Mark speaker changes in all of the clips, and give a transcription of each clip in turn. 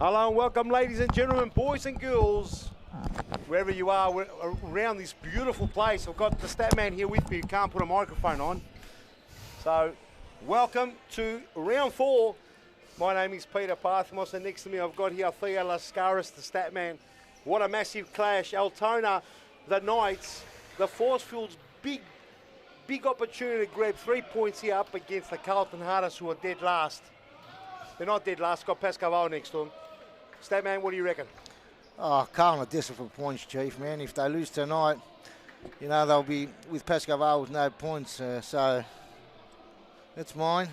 Speaker 1: Hello and welcome, ladies and gentlemen, boys and girls, wherever you are around this beautiful place. I've got the stat man here with me who can't put a microphone on. So, welcome to round 4. My name is Peter Parthamos, and next to me I've got here Theo Lascaris, the stat man. What a massive clash. Altona, the Knights, the Forcefield's big opportunity to grab 3 points here up against the Carlton Hearters, who are dead last. They're not dead last, got Pascal next to them. Stat man, what do you reckon?
Speaker 2: Oh, Carlton are desperate for points, Chief, man. If they lose tonight, you know, they'll be with Pascal with no points. So that's mine.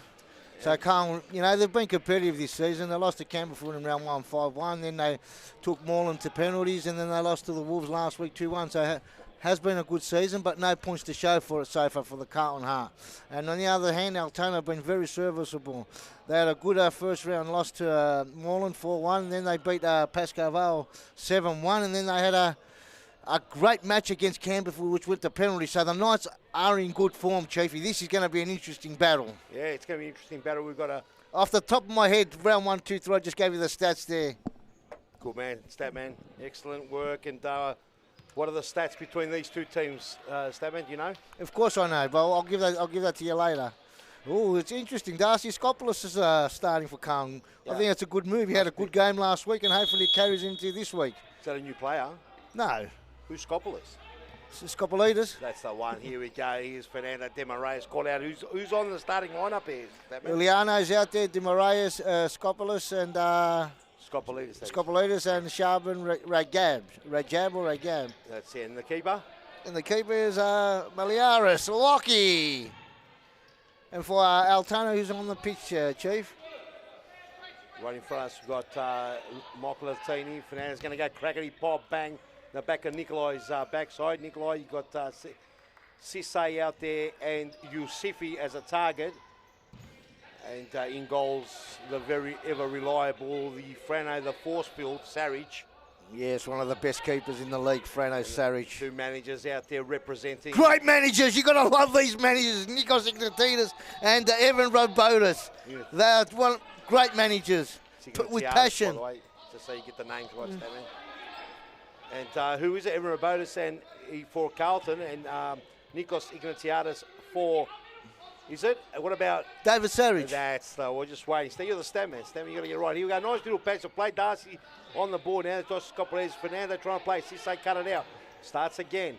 Speaker 2: Yeah. So Carlton, you know, they've been competitive this season. They lost to Campbellfield in round 1, 5-1. Then they took Moreland to penalties, and then they lost to the Wolves last week, 2-1. So has been a good season, but no points to show for it so far for the Carlton Heart. And on the other hand, Altona have been very serviceable. They had a good first round loss to Moreland 4-1, and then they beat Pascal 7-1, and then they had a great match against Campbellfield, which went to penalty. So the Knights are in good form, Chiefy. This is going to be an interesting battle.
Speaker 1: Yeah, it's going to be an interesting battle. We've got a...
Speaker 2: Off the top of my head, round 1, 2, 3, I just gave you the stats there.
Speaker 1: Good man, stat man. Excellent work. And what are the stats between these two teams, Statman? Do you know?
Speaker 2: Of course I know, but I'll give that to you later. Oh, it's interesting. Darcy Skopoulos is starting for Carlton. Yeah. I think that's a good move. He had a good game last week, and hopefully it carries into this week.
Speaker 1: Is that a new player?
Speaker 2: No.
Speaker 1: Who's Skopoulos?
Speaker 2: Skopoulides.
Speaker 1: That's the one. Here we go. Here's Fernando De Moraes called out. Who's on the starting lineup here?
Speaker 2: Iliano's out there. De Moraes, Skopoulos, and
Speaker 1: Skopoulides
Speaker 2: and Shaban Rajab.
Speaker 1: That's it. And the keeper?
Speaker 2: And the keeper is Maliaris Lockie. And for Altona, who's on the pitch, Chief?
Speaker 1: Right in front of us, we've got Michael Latini. Fernando's going to go crackety pop, bang. The back of Nikolai's backside. Nikolai, you've got Sisse out there and Yusufi as a target. And in goals, the very ever reliable, the Frano, the Forcefield, Sarich.
Speaker 2: Yes, one of the best keepers in the league, Frano Sarich.
Speaker 1: 2 managers out there representing.
Speaker 2: Great managers. You've got to love these managers. Nikos Ignatides and Evan Robotis. Yeah. They're great managers with passion. By the way,
Speaker 1: just so you get the names right, Stanley. And who is it? Evan Robotis and for Carlton, and Nikos Ignatiades for... Is it? What about...
Speaker 2: David Sarich.
Speaker 1: That's the... We're just waiting. Stay, you're the stat man. Stat man, you got to get it right. Here we go. Nice little patch of play. Darcy on the board now. Josh Skopoulides. Fernando trying to play. Sisse cut it out. Starts again.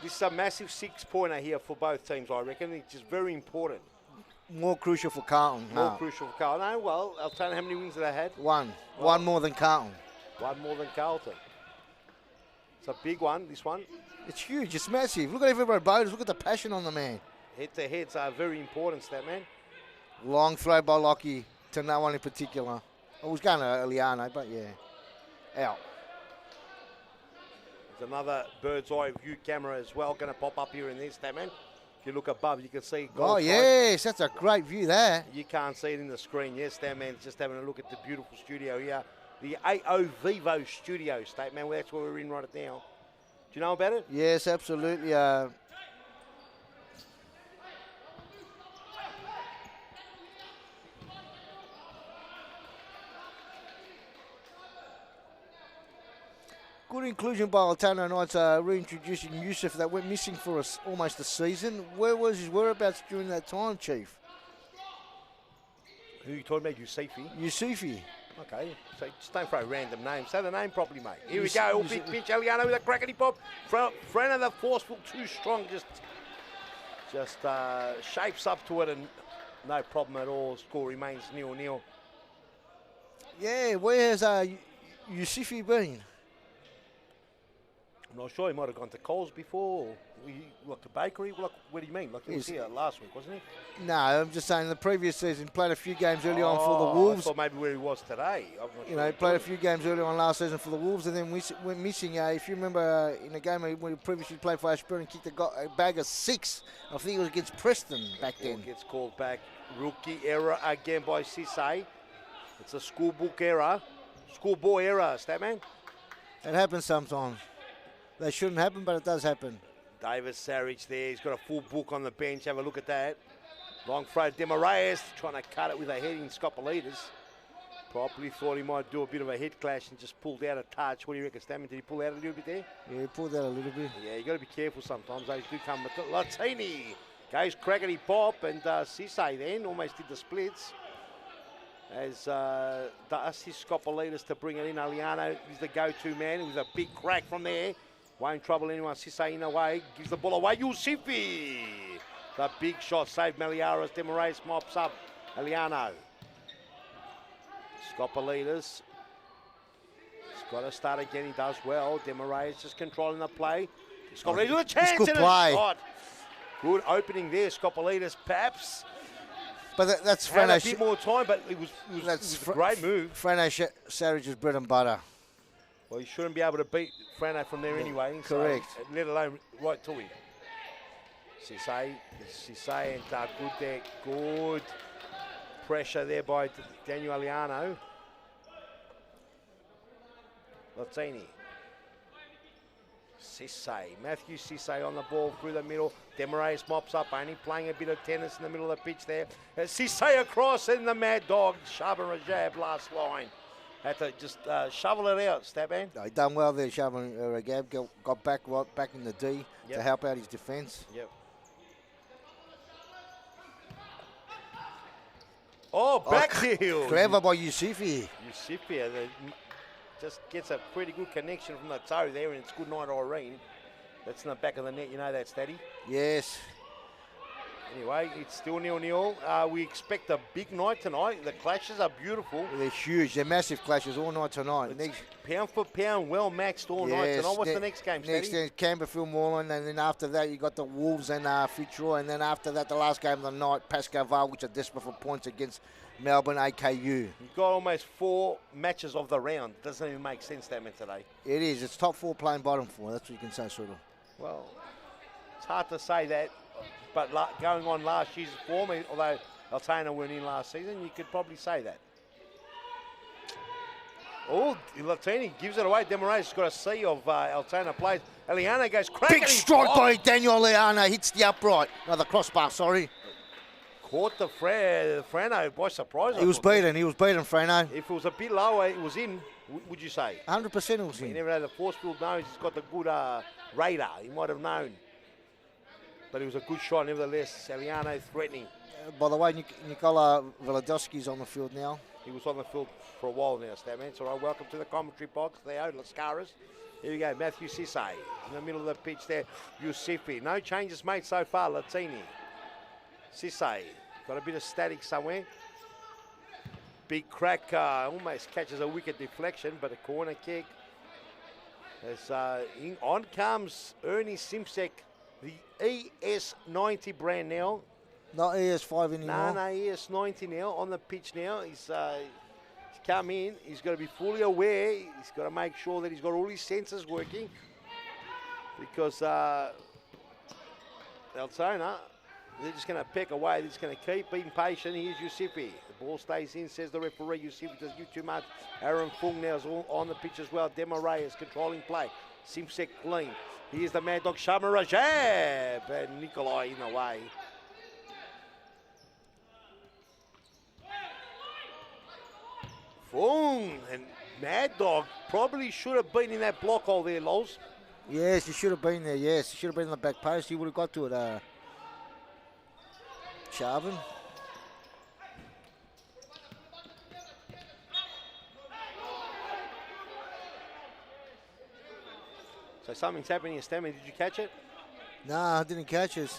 Speaker 1: This is a massive 6-pointer here for both teams, I reckon. It's just very important.
Speaker 2: More crucial for Carlton.
Speaker 1: More crucial for Carlton. No, well, Altona, how many wins have they had?
Speaker 2: One. Well, one more than Carlton.
Speaker 1: One more than Carlton. It's a big one, this one.
Speaker 2: It's huge. It's massive. Look at everybody boaters. Look at the passion on the man.
Speaker 1: Head-to-heads are very important, stat man.
Speaker 2: Long throw by Lockie to no one in particular. I was going to Eliano, but yeah. Out.
Speaker 1: There's another bird's eye view camera as well going to pop up here in this, stat man. If you look above, you can see.
Speaker 2: Oh, yes. That's a great view there.
Speaker 1: You can't see it in the screen. Yes, stat man's just having a look at the beautiful studio here. The AO Vivo studio, stat man. That's where we're in right now. Do you know about it?
Speaker 2: Yes, absolutely. Good inclusion by Altona Knights, reintroducing Yusuf that went missing for us almost a season. Where was his whereabouts during that time, Chief?
Speaker 1: Who are you talking about?
Speaker 2: Yusufi.
Speaker 1: Okay, so just don't throw random names. Say the name properly, mate. Here we go. All big pinch. Eliano with a crackety pop. Frano the Forceful too strong. Just shapes up to it and no problem at all. Score remains 0-0.
Speaker 2: Yeah, where has Yusufi been?
Speaker 1: I'm not sure. He might have gone to Coles before, or like the bakery. What do you mean? Like he was here last week, wasn't he?
Speaker 2: No, I'm just saying the previous season played a few games early on for the Wolves.
Speaker 1: I thought maybe where he was today. I'm not
Speaker 2: sure. He played a few games early on last season for the Wolves, and then went missing. If you remember, in a game when he previously played for Ashburn and kicked a bag of 6. I think it was against Preston back then.
Speaker 1: Gets called back. Rookie error again by Sisse. It's a schoolboy error, Statman.
Speaker 2: It happens sometimes. They shouldn't happen, but it does happen.
Speaker 1: David Sarich there. He's got a full book on the bench. Have a look at that. Long throw. De Moraes trying to cut it with a head in Skopoulides. Probably thought he might do a bit of a head clash and just pulled out a touch. What do you reckon, Stammen? Did he pull out a little bit there?
Speaker 2: Yeah, he pulled out a little bit.
Speaker 1: Yeah, you got to be careful sometimes. Those do come. Latini goes crackety pop, and Sisse then almost did the splits. As the assist Scopolitas to bring it in. Aliano is the go-to man with a big crack from there. Won't trouble anyone. Sisse in the way. Gives the ball away. Yusifi. The big shot saved Meliaras. Demarais mops up. Aliano. Scopolitas. He's got to start again. He does well. Demarais just controlling the play. Scopolitas with a chance
Speaker 2: good
Speaker 1: and
Speaker 2: play.
Speaker 1: a shot. Good opening there. Scopolitas perhaps.
Speaker 2: But that's
Speaker 1: Had a
Speaker 2: Frano.
Speaker 1: bit more time, but it was a great move.
Speaker 2: Frano Savage's bread and butter.
Speaker 1: Well, you shouldn't be able to beat Frano from there anyway.
Speaker 2: Correct.
Speaker 1: So, let alone right to him. Sisse and good there. Good pressure there by Daniel Aliano. Latini. Sisse. Matthew Sisse on the ball through the middle. Demarais mops up, only playing a bit of tennis in the middle of the pitch there. Sisse across and the Mad Dog. Shaban Rajab last line. Had to just shovel it out, Staban.
Speaker 2: No, he done well there, Shaban Ragab. Got back right back in the D to help out his defence.
Speaker 1: Yep. Oh, back heel.
Speaker 2: Clever by Yusifi.
Speaker 1: Yusifi just gets a pretty good connection from the toe there, and it's good night, Irene. That's in the back of the net, you know that, Staddy?
Speaker 2: Yes.
Speaker 1: Anyway, it's still 0-0. We expect a big night tonight. The clashes are beautiful.
Speaker 2: They're huge. They're massive clashes all night tonight.
Speaker 1: Next, pound for pound, well maxed all night tonight. What's the next game, Staddy?
Speaker 2: Next is Camberfield Moreland, and then after that you got the Wolves and Fitzroy, and then after that the last game of the night, Pascoe Vale, which are desperate for points against Melbourne AKU.
Speaker 1: You've got almost 4 matches of the round. Doesn't even make sense, that man, today.
Speaker 2: It is. It's top 4 playing bottom 4. That's what you can say, sort of.
Speaker 1: Well, it's hard to say that, but going on last year's form, although Altona weren't in last season, you could probably say that. Oh, Latini gives it away. Demarais has got a sea of Altona players. Eliana goes cracking.
Speaker 2: Big strike by Daniel Leana. Hits the upright. No, the crossbar, sorry.
Speaker 1: Caught the Frano by surprise.
Speaker 2: He was beaten, Frano.
Speaker 1: If it was a bit lower, it was in, would you say?
Speaker 2: 100% it was in.
Speaker 1: You never know, the force field knows he's got the good radar. He might have known. But it was a good shot, nevertheless. Saliano threatening.
Speaker 2: By the way, Nikola Velodowski's on the field now.
Speaker 1: He was on the field for a while now, Statman. So welcome to the commentary box, Theo Lascaris. Here we go, Matthew Sisse in the middle of the pitch there. Yusifi. No changes made so far, Latini. Sisse, got a bit of static somewhere. Big crack, almost catches a wicket deflection, but a corner kick. As on comes Ernie Simsek, the ES90 brand now.
Speaker 2: Not ES5 anymore.
Speaker 1: No, ES90 now, on the pitch now. He's come in, he's got to be fully aware. He's got to make sure that he's got all his senses working. Because Altona, they're just going to peck away. They're just going to keep being patient. Here's Yusifi. The ball stays in, says the referee. Yusifi does give too much. Aaron Fung now is on the pitch as well. Demarais is controlling play. Simsek clean. Here's the Mad Dog Shama Rajab. And Nikolai in the way. Fung and Mad Dog probably should have been in that block hole there, Lols.
Speaker 2: Yes, he should have been there. Yes, he should have been in the back post. He would have got to it. Sharvin.
Speaker 1: So something's happening in Stammen. Did you catch it?
Speaker 2: No, I didn't catch it.
Speaker 1: Let's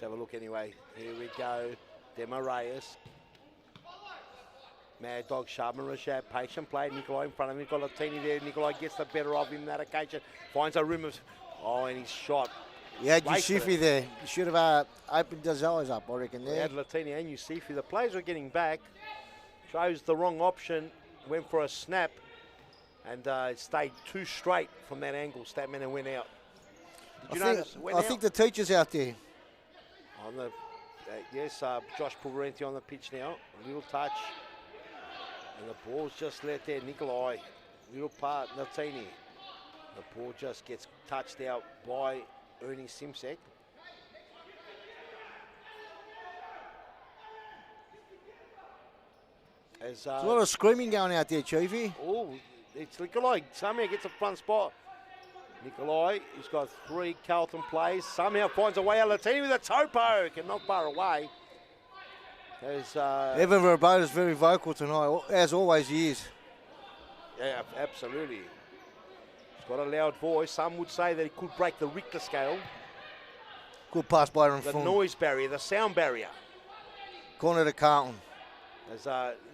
Speaker 1: have a look anyway. Here we go. Demarais. Mad Dog, Sharman Rashad, patient play. Nikolai in front of Nikolai Latini there. Nikolai gets the better of him that occasion. Finds a room of... Oh, and he's shot.
Speaker 2: Yeah, Yusifi there. He should have opened his eyes up, I reckon, there.
Speaker 1: He had Latini and Yusifi. The players were getting back. Chose the wrong option. Went for a snap. And it stayed too straight from that angle. Statman and went out. Did you notice?
Speaker 2: I think the teacher's out there.
Speaker 1: On the... yes, Josh Pulverenti on the pitch now. A little touch. And the ball's just let there. Nikolai, little part, Latini. The ball just gets touched out by Ernie Simsek. As,
Speaker 2: There's a lot of screaming going out there, Chiefy.
Speaker 1: oh, it's Nikolai. Somehow gets a front spot. Nikolai, he's got 3 Carlton plays. Somehow finds a way out of the team with a topo. Can not bar away. As,
Speaker 2: Evan Verboten is very vocal tonight, as always he is.
Speaker 1: yeah, absolutely. He's got a loud voice. Some would say that he could break the Richter scale.
Speaker 2: Good pass by Aaron
Speaker 1: The
Speaker 2: Fung.
Speaker 1: noise barrier, the sound barrier.
Speaker 2: Corner to Carlton.
Speaker 1: As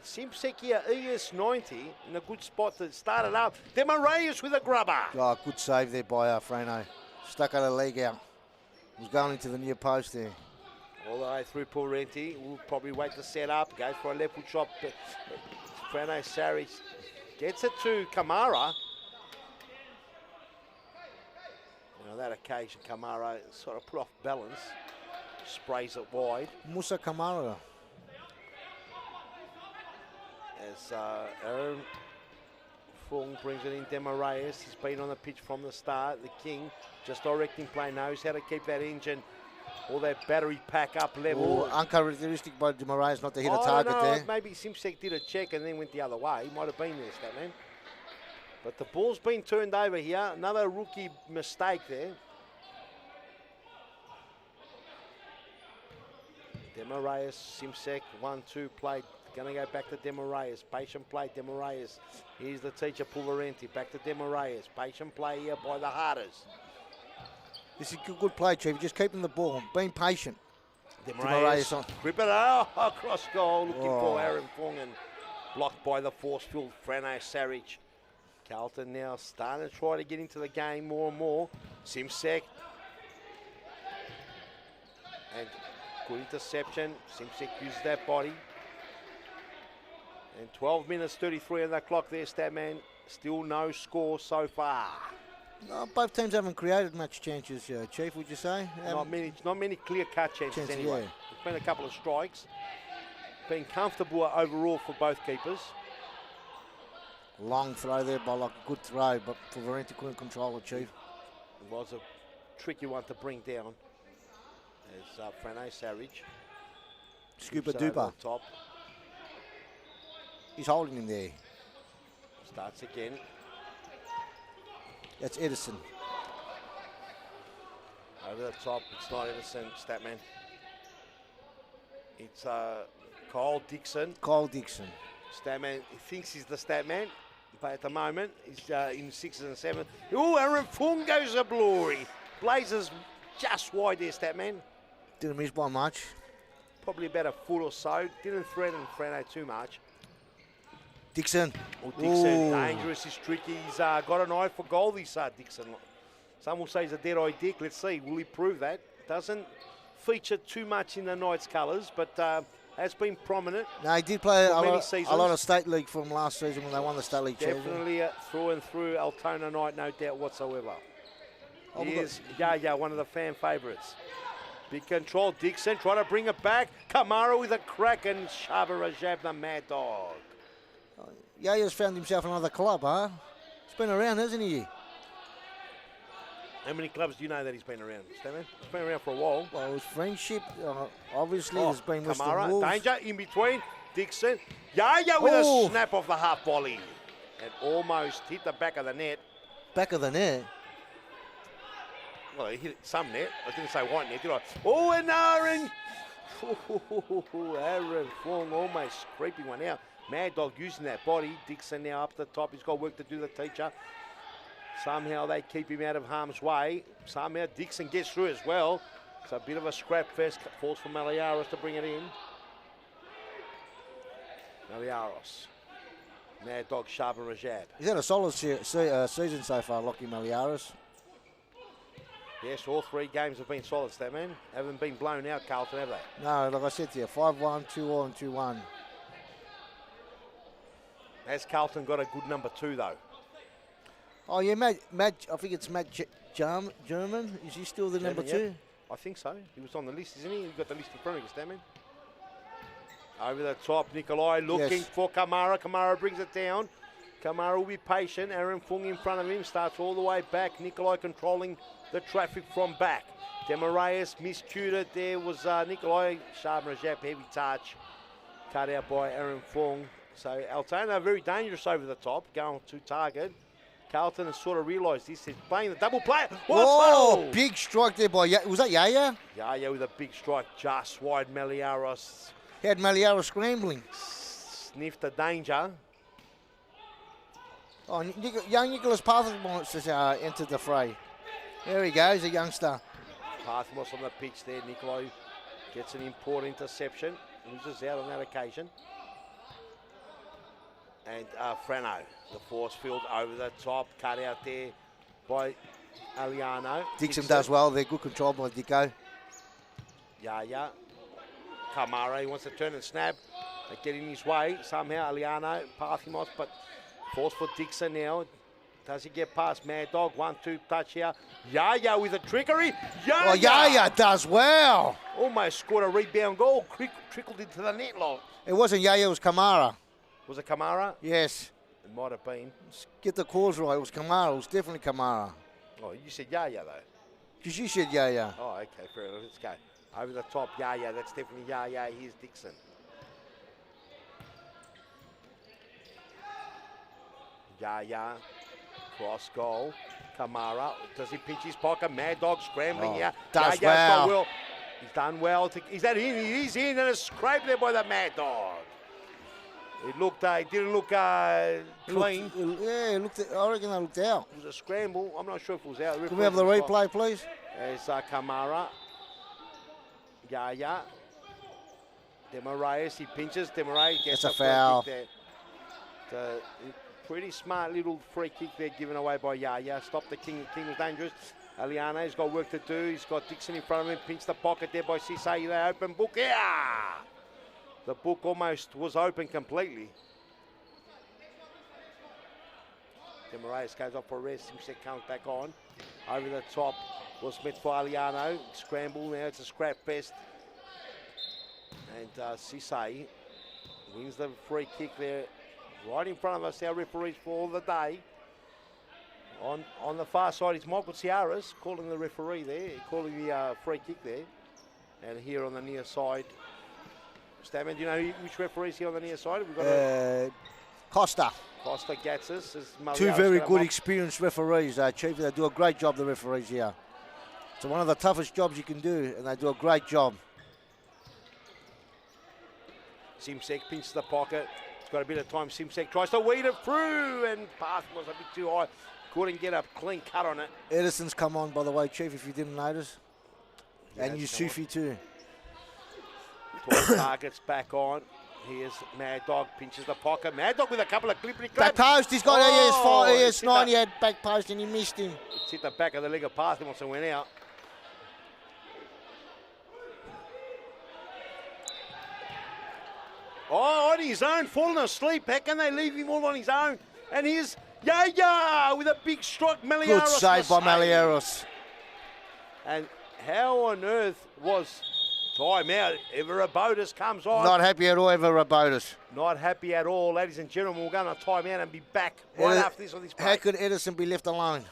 Speaker 1: Simpsek here, ES90 in a good spot to start it up. Demarayus with a grubber.
Speaker 2: Oh, good save there by Freno. Stuck out a leg out. Was going into the near post there.
Speaker 1: All the way through Porenti. Will probably wait to set up. Goes for a left foot shot. Freno Saric gets it to Kamara. On that occasion, Kamara sort of put off balance. Sprays it wide.
Speaker 2: Musa Kamara.
Speaker 1: As Aaron Fung brings it in, Demarayus. He's been on the pitch from the start. The King just directing play, knows how to keep that engine, all that battery pack up level.
Speaker 2: Oh, uncharacteristic by Demarayus not to hit a
Speaker 1: I
Speaker 2: target
Speaker 1: don't know,
Speaker 2: there.
Speaker 1: maybe Simpsek did a check and then went the other way. He might have been there, Statman. But the ball's been turned over here. Another rookie mistake there. Demarayus, Simpsek, 1-2 play. Going to go back to Demarayus. Patient play, Demarayus. Here's the teacher, Pulverenti. Back to Demarayus. Patient play here by the Harders.
Speaker 2: This is a good play, Chief. Just keeping the ball, being patient.
Speaker 1: Demarayus
Speaker 2: on.
Speaker 1: grip it out. Across goal. Looking for Aaron Fung and blocked by the force-filled Freno Saric. Carlton now starting to try to get into the game more and more. Simpsek. And good interception. Simpsek uses that body. And 12 minutes 33 on the clock there, Statman. Still no score so far.
Speaker 2: No, both teams haven't created much chances, Chief, would you say?
Speaker 1: Not many clear-cut chances anyway.
Speaker 2: Yeah.
Speaker 1: There's been a couple of strikes. Been comfortable overall for both keepers.
Speaker 2: Long throw there by a good throw, but Pulverenti couldn't control it, Chief.
Speaker 1: It was a tricky one to bring down. There's Freno Saric.
Speaker 2: Scooper
Speaker 1: Over
Speaker 2: duper.
Speaker 1: the top.
Speaker 2: He's holding him there.
Speaker 1: Starts again.
Speaker 2: That's Edison.
Speaker 1: Over the top. It's not Edison, Statman. It's Kyle Dixon.
Speaker 2: Kyle Dixon.
Speaker 1: Statman, he thinks he's the Statman, but at the moment he's in 6th and 7th. Oh, Aaron Fung goes to glory. Blazers just wide there, Statman.
Speaker 2: Didn't miss by much.
Speaker 1: Probably about a foot or so. Didn't threaten Freno too much.
Speaker 2: Dixon.
Speaker 1: Oh, Dixon,
Speaker 2: Ooh.
Speaker 1: dangerous, he's tricky. He's got an eye for goal, this Dixon. Some will say he's a dead-eye dick. Let's see, will he prove that? Doesn't feature too much in the Knights' colours, but has been prominent.
Speaker 2: No, he did play a
Speaker 1: seasons.
Speaker 2: lot of state league from last season when they won the state league.
Speaker 1: Definitely through and through Altona Knight, no doubt whatsoever.
Speaker 2: Oh,
Speaker 1: He is, one of the fan favourites. Big control, Dixon trying to bring it back. Kamara with a crack and Shaba Rajab, the mad dog.
Speaker 2: Yaya's found himself another club, huh? He's been around, hasn't he?
Speaker 1: How many clubs do you know that he's been around, Stanley? He's been around for a while.
Speaker 2: Well, his friendship, obviously, there's been Western
Speaker 1: Kamara,
Speaker 2: Wolves.
Speaker 1: danger in between. Dixon. Yaya with a snap off the half volley. And almost hit the back of the net.
Speaker 2: Back of the net?
Speaker 1: Well, he hit some net. I didn't say white net, did I? Oh, and Aaron. Aaron Fung almost creeping one out. Mad Dog using that body. Dixon now up the top. He's got work to do, the teacher. Somehow they keep him out of harm's way. Somehow Dixon gets through as well. It's a bit of a scrap fest. Falls for Maliaros to bring it in. Maliaros. Mad Dog, Shaba Rajab.
Speaker 2: He's had a solid season so far, Lockie Maliaros.
Speaker 1: Yes, all 3 games have been solid, that man. Haven't been blown out, Carlton, have they?
Speaker 2: No, like I said to you, 5-1, 2-1, and 2-1.
Speaker 1: Has Carlton got a good number 2, though?
Speaker 2: Oh, yeah, Matt, I think it's Matt German. Is he still the number 2?
Speaker 1: I think so. He was on the list, isn't he? You've got the list in front of you, Stammen. Over the top, Nikolai looking for Kamara. Kamara brings it down. Kamara will be patient. Aaron Fung in front of him. Starts all the way back. Nikolai controlling the traffic from back. Demarayus miscued it. There was Nikolai. Shaba Rajab, heavy touch. Cut out by Aaron Fung. So Altona are very dangerous over the top, going to target. Carlton has sort of realised this. He's playing the double play.
Speaker 2: Oh, big strike there by, was that Yaya?
Speaker 1: Yaya with a big strike just wide. Meliaros
Speaker 2: He had Maliara scrambling.
Speaker 1: sniffed the danger.
Speaker 2: Oh, young Nicholas Pathmos has entered the fray. There he goes, a youngster.
Speaker 1: Pathmos on the pitch there. Niccolo gets an important interception. Loses out on that occasion. And Freno, the force field over the top, cut out there by Aliano.
Speaker 2: Dixon does well there, good control by Dicko.
Speaker 1: Yaya. Kamara, he wants to turn and snap. They get in his way somehow. Aliano, Pathmos, but force for Dixon now. Does he get past Mad Dog? 1-2 touch here. Yaya with a trickery. Yaya!
Speaker 2: Oh, Yaya does well.
Speaker 1: Almost scored a rebound goal. Trickled into the net line.
Speaker 2: It wasn't Yaya, it was Kamara.
Speaker 1: Was it Kamara?
Speaker 2: Yes.
Speaker 1: It might have been.
Speaker 2: Get the cause right, it was Kamara. It was definitely Kamara.
Speaker 1: Oh, you said Yaya though.
Speaker 2: Because you said Yaya.
Speaker 1: Oh, okay, fair enough. Let's go. Over the top, Yaya. That's definitely Yaya. Here's Dixon. Yaya. Cross goal. Kamara. Does he pinch his pocket? Mad Dog scrambling here.
Speaker 2: Does
Speaker 1: Yaya's
Speaker 2: well.
Speaker 1: He's done well. Is that in? He's in, and a scrape there by the Mad Dog. It looked, it didn't look clean.
Speaker 2: Yeah, I reckon they looked out.
Speaker 1: It was a scramble. I'm not sure if it was out.
Speaker 2: Can we have the replay, please?
Speaker 1: There's Kamara. Yaya. Demarais, he pinches. Demarais gets
Speaker 2: a foul.
Speaker 1: Free kick there. Pretty smart little free kick there given away by Yaya. Stop the King. The King was dangerous. Aliano's got work to do. He's got Dixon in front of him. Pinch the pocket there by Cisse. They open book. Yeah! The book almost was open completely. Demarais goes off for a rest. Simsek comes back on. Over the top was met for Aliano. Scramble now. It's a scrap fest. And Cisse wins the free kick there. Right in front of us, our referees for all the day. On the far side is Michael Ciaras calling the referee there, calling the free kick there. And here on the near side, Stammen, do you know which referee is here on the near side? We've got
Speaker 2: Costa.
Speaker 1: Costa Gatsis.
Speaker 2: Two very good experienced referees, Chief. They do a great job, the referees here. It's one of the toughest jobs you can do, and they do a great job.
Speaker 1: Simsek pinches the pocket. It's got a bit of time. Simsek tries to weed it through, and path was a bit too high. Couldn't get a clean cut on it.
Speaker 2: Edison's come on, by the way, Chief, if you didn't notice.
Speaker 1: Yeah,
Speaker 2: and Yusufi too.
Speaker 1: Targets back on. Here's Mad Dog, pinches the pocket. Mad Dog with a couple of clippity
Speaker 2: back post, he's got ES9, he had back post and he missed him.
Speaker 1: It's hit the back of the leg of path and went out. Oh, on his own, falling asleep. How can they leave him all on his own? And here's Yaya with a big strike. Meliaros.
Speaker 2: Good save by Meliaros.
Speaker 1: And how on earth was time out? Everabotis comes on.
Speaker 2: Not happy at all, Everabotis.
Speaker 1: Not happy at all. Ladies and gentlemen, we're going to time out and be back right after this on this break.
Speaker 2: How could Edison be left alone?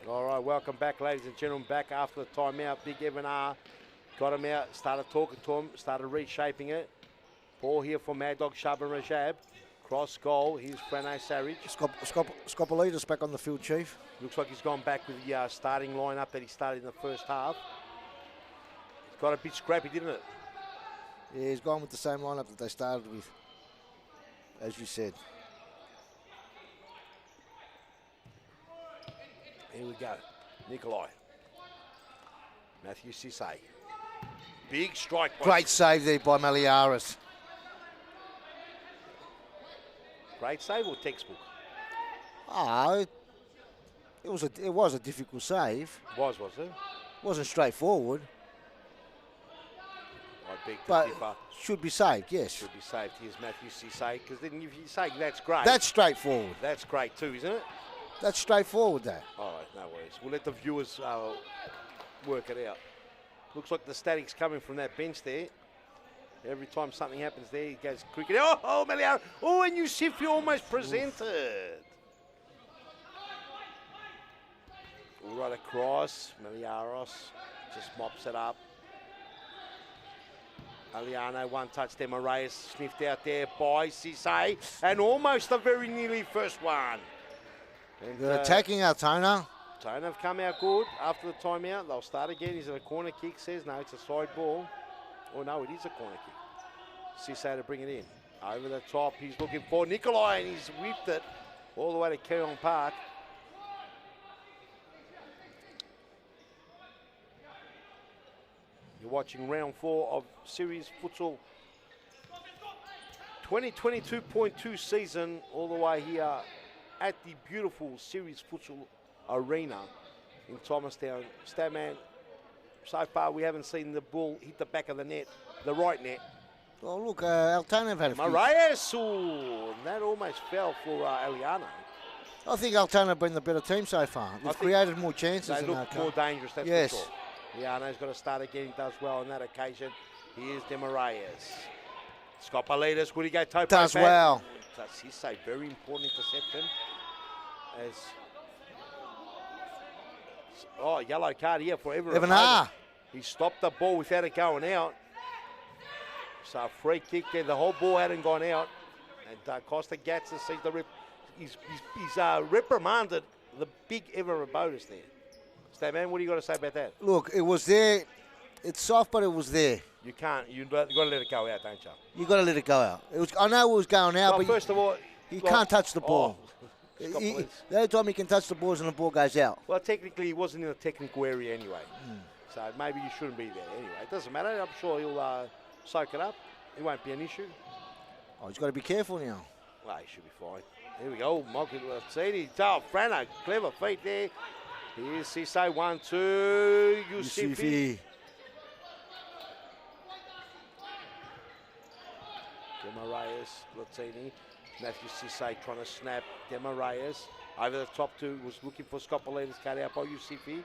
Speaker 1: All right, welcome back, ladies and gentlemen. Back after the timeout. Big Evan R. Got him out, started talking to him, started reshaping it. Ball here for Mad Dog Shaban Rajab. Cross goal. Here's Frane Sarich.
Speaker 2: Skopolidis back on the field, Chief.
Speaker 1: Looks like he's gone back with the starting lineup that he started in the first half. It's got a bit scrappy, didn't it?
Speaker 2: Yeah, he's gone with the same lineup that they started with, as you said.
Speaker 1: Here we go. Nikolai. Matthew Sisse. Big strike.
Speaker 2: Great save there by Maliaris.
Speaker 1: Great save or textbook?
Speaker 2: It was a difficult save.
Speaker 1: Was it?
Speaker 2: Wasn't straightforward.
Speaker 1: I beg to
Speaker 2: But
Speaker 1: differ.
Speaker 2: should be saved, yes.
Speaker 1: Should be saved. Here's Matthew Sisse, because then if you say that's great.
Speaker 2: That's straightforward.
Speaker 1: That's great too, isn't it?
Speaker 2: That's straightforward, that.
Speaker 1: All right, no worries. We'll let the viewers work it out. Looks like the static's coming from that bench there. Every time something happens there, he goes cricket. Oh, Maliaro. Oh, and Yusufi almost presented. All right across. Maliaros just mops it up. Aliano, one touch there. Moraes sniffed out there by Sisse. And almost a very nearly first one. And,
Speaker 2: They're attacking Altona.
Speaker 1: Altona have come out good after the timeout. They'll start again. Is it a corner kick? Says no, it's a side ball. Oh no, it is a corner kick. Sisse to bring it in. Over the top, he's looking for Nikolai, and he's whipped it all the way to Keon Park. You're watching round 4 of Series Futsal 2022.2 season, all the way here at the beautiful Series Futsal Arena in Thomastown. Statman, so far we haven't seen the ball hit the back of the net, the right net.
Speaker 2: Oh, look, Altona have had a few.
Speaker 1: Moraes, ooh, that almost fell for Eliano.
Speaker 2: I think Altona have been the better team so far. They've created more chances
Speaker 1: They
Speaker 2: than
Speaker 1: look
Speaker 2: Altona.
Speaker 1: more dangerous, that's
Speaker 2: Yes.
Speaker 1: for sure. Liano's got to start again. He does well on that occasion. Here's Demoraes. Skopolidis, would he go toe
Speaker 2: Does well.
Speaker 1: That's his say, very important interception. Yellow card here for Evan
Speaker 2: R.
Speaker 1: He stopped the ball without it going out. So a free kick there. The whole ball hadn't gone out. And Costa Gatsa sees the rip. He's reprimanded the big Evan Rabotis there. Statman, what do you got to say about that?
Speaker 2: Look, it was there. It's soft, but it was there.
Speaker 1: You can't. You've got to let it go out, don't you?
Speaker 2: You got to let it go out. I know it was going out,
Speaker 1: Well,
Speaker 2: but
Speaker 1: first of all,
Speaker 2: he can't touch the ball.
Speaker 1: The
Speaker 2: only time he can touch the ball is when the ball goes out.
Speaker 1: Well, technically, he wasn't in the technical area anyway. So maybe you shouldn't be there anyway. It doesn't matter. I'm sure he'll soak it up. It won't be an issue.
Speaker 2: Oh, he's got to be careful now.
Speaker 1: Well, he should be fine. Here we go. Mocky Lassini. Oh, Frano. Clever feet there. Here's Sisse. 1-2. Yusufi. Demoraes. Latini. Matthew Sisse trying to snap. Demoraes. Over the top two. Was looking for Skopolidis. Cut out by Yusufi.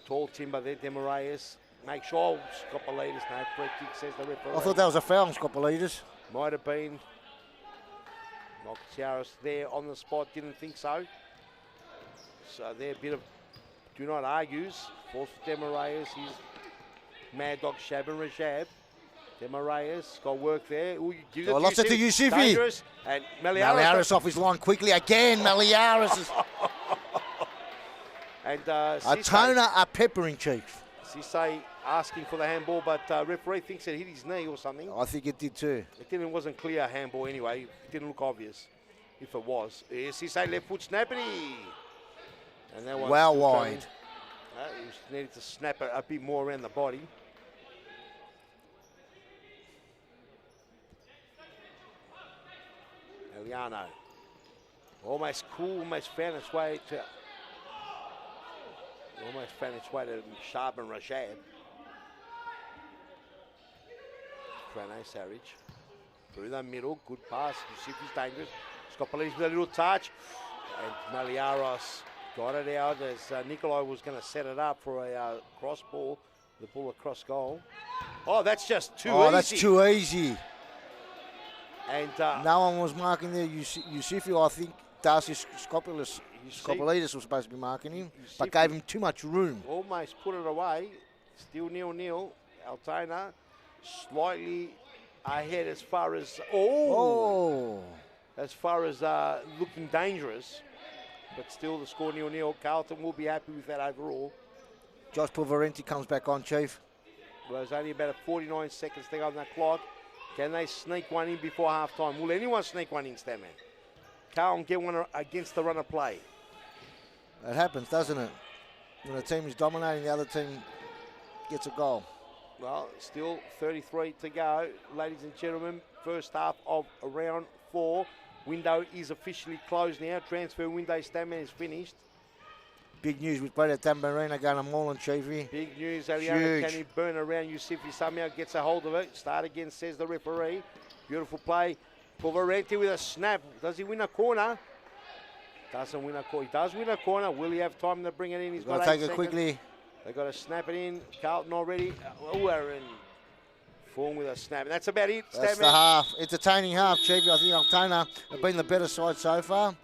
Speaker 1: Tall timber there. Demoraes. Make sure Skopolidis. No free kick, says the referee.
Speaker 2: I thought that was a foul on Skopolidis.
Speaker 1: Might have been. Moxiaris there on the spot. Didn't think so. So there, a bit of do not argues. Falls for Demoraes. He's Mad Dog Shaban Rajab. Demoraes got work there. Ooh,
Speaker 2: lost it to Yusufi.
Speaker 1: Dangerous. And
Speaker 2: Maliaris off his line quickly again. Maliaris is.
Speaker 1: And
Speaker 2: Altona are peppering, Chief.
Speaker 1: Sisse asking for the handball, but referee thinks it hit his knee or something.
Speaker 2: I think it did too.
Speaker 1: It wasn't clear handball anyway. It didn't look obvious. If it was. Here's Sisse left foot snappity. And that one's
Speaker 2: well wide.
Speaker 1: He needed to snap a bit more around the body. Eliano. Almost cool, almost found its way to Shaban Rajab. Frane Sarich. Through the middle, good pass. Yusufi's dangerous. Skopolidis with a little touch. And Maliaros got it out as Nikolai was going to set it up for a cross ball. The ball across goal. Oh, that's just too easy.
Speaker 2: Oh, that's too easy.
Speaker 1: And
Speaker 2: no one was marking there. Yusufi, I think Darcy Scopulidis was supposed to be marking him, but gave him too much room.
Speaker 1: Almost put it away. Still 0-0. Altona slightly ahead as far as as far as looking dangerous, but still the score 0-0. Carlton will be happy with that overall.
Speaker 2: Josh Pulverenti comes back on, Chief.
Speaker 1: Well, there's only about 49 seconds to go on that clock. Can they sneak one in before half time? Will anyone sneak one in, Statman? Carlton get one against the run of play.
Speaker 2: It happens, doesn't it? When a team is dominating, the other team gets a goal.
Speaker 1: Well, still 33 to go. Ladies and gentlemen, first half of round 4. Window is officially closed now. Transfer window, Statman, is finished.
Speaker 2: Big news with Breda Tamburina going to Moreland, Chiefy.
Speaker 1: Big news, Aliona. Can he burn around Yusufi? Somehow gets a hold of it. Start again, says the referee. Beautiful play. Pulverenti with a snap. Does he win a corner? Doesn't win a corner. He does win a corner. Will he have time to bring it in? He's got 8
Speaker 2: take
Speaker 1: seconds.
Speaker 2: it quickly.
Speaker 1: They've got to snap it in. Carlton already. We're in form with a snap. And that's about it.
Speaker 2: That's the half. Entertaining half, Chiefy. I think Altona have been the better side so far.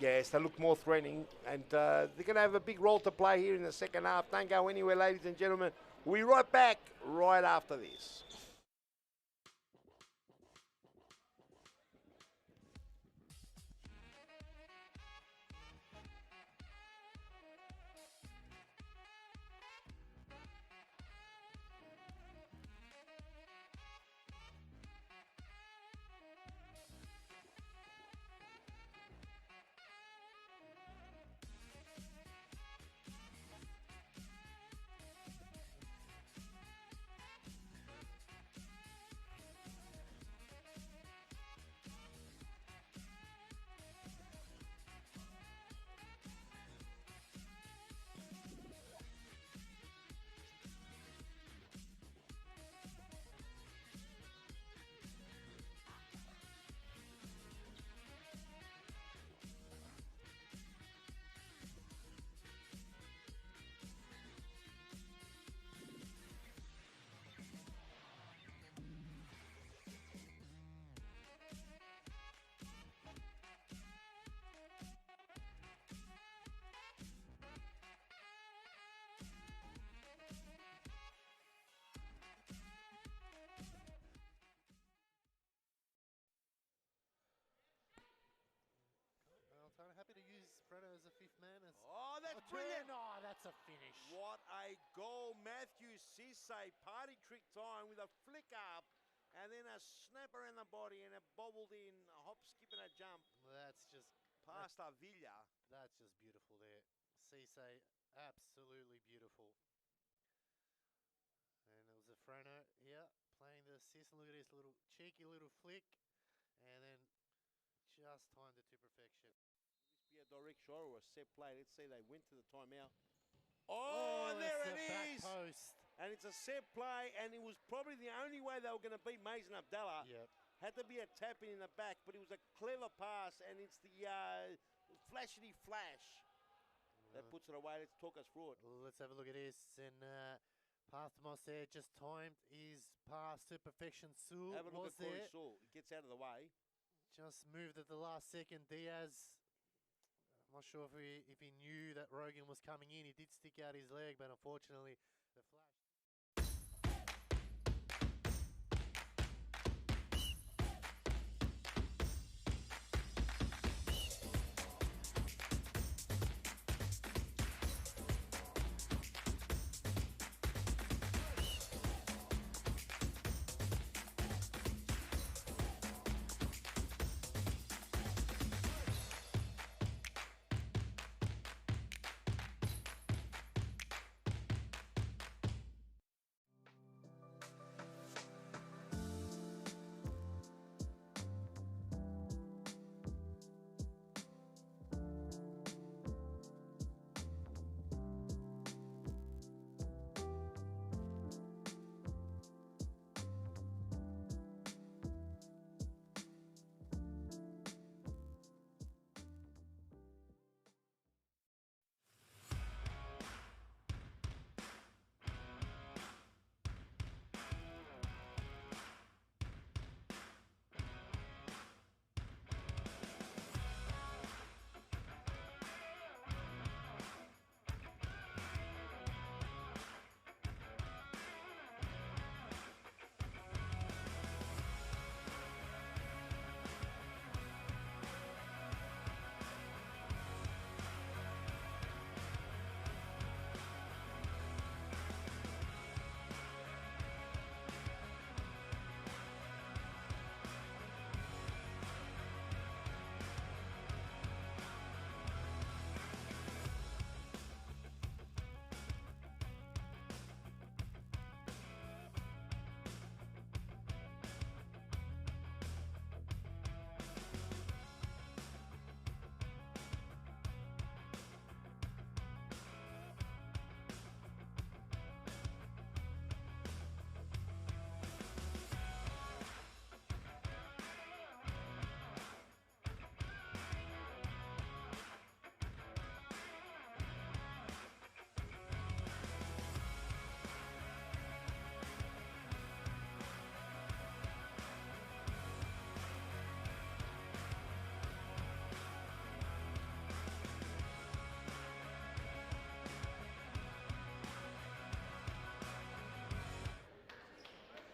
Speaker 1: Yes, they look more threatening, and they're going to have a big role to play here in the second half. Don't go anywhere, ladies and gentlemen. We'll be right back right after this.
Speaker 3: Happy to use Fredo as a fifth man.
Speaker 1: Oh, that's brilliant.
Speaker 3: Oh, that's a finish.
Speaker 1: What a goal. Matthew Cisse, party trick time with a flick up and then a snap around the body and a bobbled in, a hop, skip and a jump.
Speaker 3: That's just
Speaker 1: past Avila.
Speaker 3: That's just beautiful there. Cisse, absolutely beautiful. And it was a Freno here playing the assist. Look at this little cheeky little flick and then just timed it to perfection.
Speaker 1: Be a direct shot or a set play. Let's see, they went to the timeout. Oh, there it is.
Speaker 3: Post.
Speaker 1: And it's a set play, and it was probably the only way they were going to beat Mason Abdallah.
Speaker 3: Yep.
Speaker 1: Had to be a tap in the back, but it was a clever pass, and it's the flashity flash that puts it away. Let's talk us through it.
Speaker 3: Let's have a look at this. And Parthamos there just timed his pass to perfection. Sewell
Speaker 1: have a look
Speaker 3: was
Speaker 1: at Corey
Speaker 3: there.
Speaker 1: Sewell. He gets out of the way.
Speaker 3: Just moved at the last second. Diaz, I'm not sure if he knew that Rogan was coming in. He did stick out his leg, but unfortunately the flash.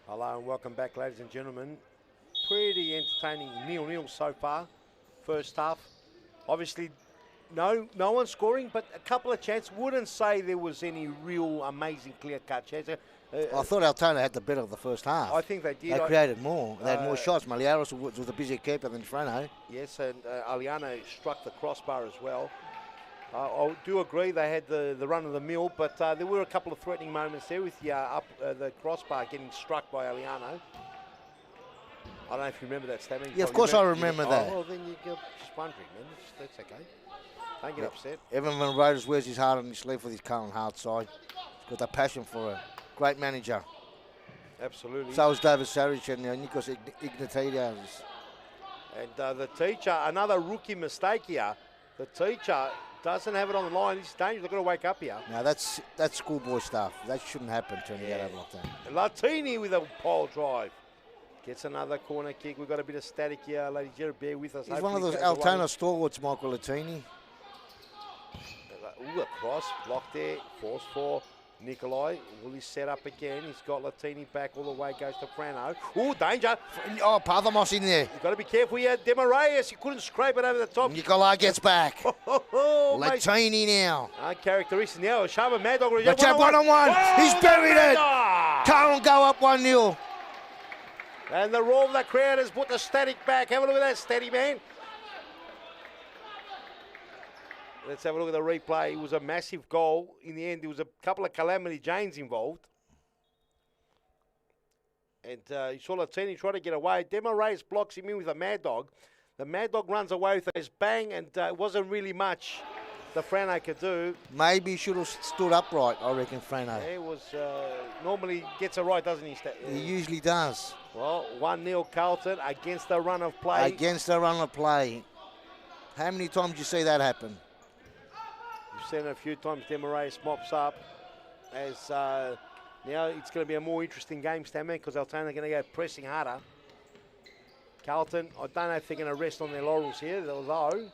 Speaker 1: Hello and welcome back, ladies and gentlemen. Pretty entertaining 0-0 so far. First half. Obviously, no one scoring, but a couple of chances. Wouldn't say there was any real amazing clear-cut chance.
Speaker 2: I thought Altona had the better of the first half.
Speaker 1: I think they did.
Speaker 2: They created more. They had more shots. Maliaros was a busier keeper than Frano.
Speaker 1: Yes, and Aliano struck the crossbar as well. I do agree they had the run of the mill, but there were a couple of threatening moments there with the crossbar getting struck by Aliano. I don't know if you remember that, Stammy.
Speaker 2: Yeah, of course I remember that.
Speaker 1: Oh, well, then you're just wondering, man. That's okay. Don't get upset.
Speaker 2: Evan Van Roders wears his heart on his sleeve with his Carlton Hard side. He's got the passion for it. Great manager.
Speaker 1: Absolutely.
Speaker 2: So is David Sarich and Nikos Ignatiades.
Speaker 1: And the teacher, another rookie mistake here. The teacher doesn't have it on the line. He's dangerous. They've got to wake up here.
Speaker 2: Now, that's schoolboy stuff. That shouldn't happen, turning out like that.
Speaker 1: Latini with a pole drive. Gets another corner kick. We've got a bit of static here. Ladies and gentlemen, bear with us.
Speaker 2: He's one of those Altona stalwarts, Michael Latini.
Speaker 1: Ooh, a cross. Blocked there. Force for Nikolai. Will he set up again? He's got Latini back all the way. Goes to Frano. Ooh, danger.
Speaker 2: Oh, Pathamos in there.
Speaker 1: You've got to be careful here. Demarayas. He couldn't scrape it over the top.
Speaker 2: Nikolai gets back. Latini now.
Speaker 1: Uncharacteristic now. Sharma Mad Dog.
Speaker 2: One-on-one. He's buried it. Carlton go up 1-0.
Speaker 1: And the roar of the crowd has put the static back. Have a look at that, steady man. Let's have a look at the replay. It was a massive goal. In the end, there was a couple of Calamity Janes involved. And you saw Latini try to get away. Demarayas blocks him in with a Mad Dog. The Mad Dog runs away with his bang, and it wasn't really much the Frano could do.
Speaker 2: Maybe he should have stood upright, I reckon, Frano.
Speaker 1: It was, normally gets it right, doesn't he?
Speaker 2: He usually does.
Speaker 1: Well, 1-0 Carlton against the run of play.
Speaker 2: Against the run of play. How many times do you see that happen?
Speaker 1: You've seen it a few times. Demarayas mops up. As now it's going to be a more interesting game, Stammer, because Altona are going to go pressing harder. Carlton, I don't know if they're going to rest on their laurels here, although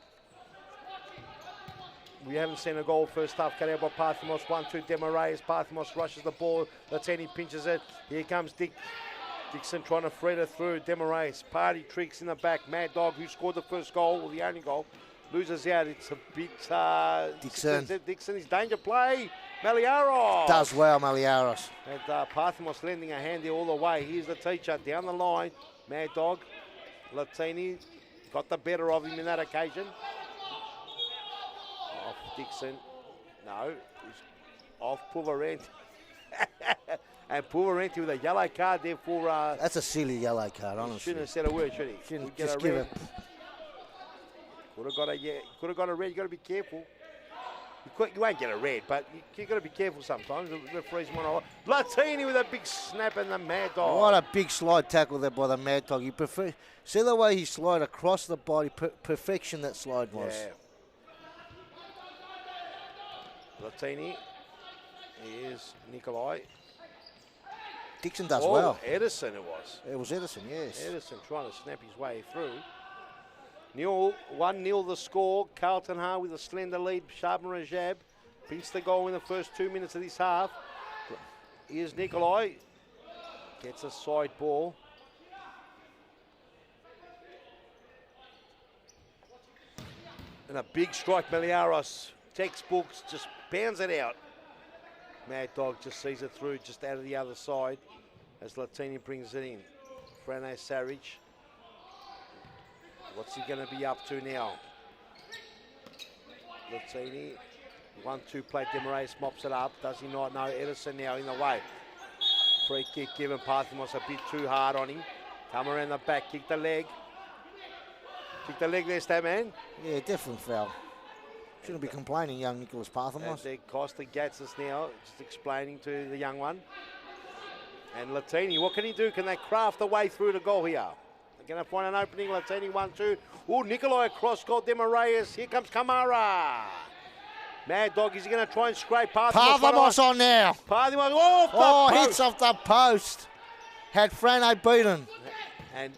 Speaker 1: we haven't seen a goal first half cut out by Parthamos. 1-2 Demarayas. Parthamos rushes the ball. Latini pinches it. Here comes Dixon trying to thread it through. Demarayas. Party tricks in the back. Mad Dog, who scored the first goal, or the only goal, loses out. It's a bit... Dixon is danger play. Maliaros.
Speaker 2: Does well, Maliaros.
Speaker 1: And Parthamos lending a hand there all the way. Here's the teacher down the line. Mad Dog. Latini got the better of him in that occasion. Off Dixon. No. He's off Puvarenti. And Puvarenti with a yellow card there for...
Speaker 2: That's a silly yellow card, honestly.
Speaker 1: Shouldn't have said a word, should he?
Speaker 2: Shouldn't just give it.
Speaker 1: Could have got a red. You got to be careful. You won't get a red, but you got to be careful sometimes. The referee's one over. Latini with a big snap and the Mad Dog.
Speaker 2: What a big slide tackle there by the Mad Dog. See the way he slid across the body. Perfection that slide was.
Speaker 1: Yeah. Latini. Here's Nikolai.
Speaker 2: Dixon does well.
Speaker 1: Edison it was.
Speaker 2: It was Edison, yes.
Speaker 1: Edison trying to snap his way through. 1-0 the score. Carlton Hard with a slender lead. Sharma Rajab pints the goal in the first 2 minutes of this half. Here's Nikolai. Gets a side ball. And a big strike. Maliaros. Textbooks just pounds it out. Mad Dog just sees it through just out of the other side as Latini brings it in. Frano Sarich. What's he going to be up to now? Latini. 1-2 play. Demarayas mops it up. Does he not? No. Edison now in the way. Free kick given. Parthamos a bit too hard on him. Come around the back. Kick the leg. Kick the leg there, Statman.
Speaker 2: Yeah, different foul. Shouldn't be complaining, young Nicholas Parthamos.
Speaker 1: Costa Gatsis now, just explaining to the young one. And Latini, what can he do? Can they craft a way through the goal here? They're going to find an opening. Latini 1-2. Oh, Nikolai across goal. Demarayas. Here comes Kamara. Mad Dog, is he going to try and scrape
Speaker 2: Parthamos on now.
Speaker 1: Parthamos off the post.
Speaker 2: Hits off the post. Had Frano beaten.
Speaker 1: And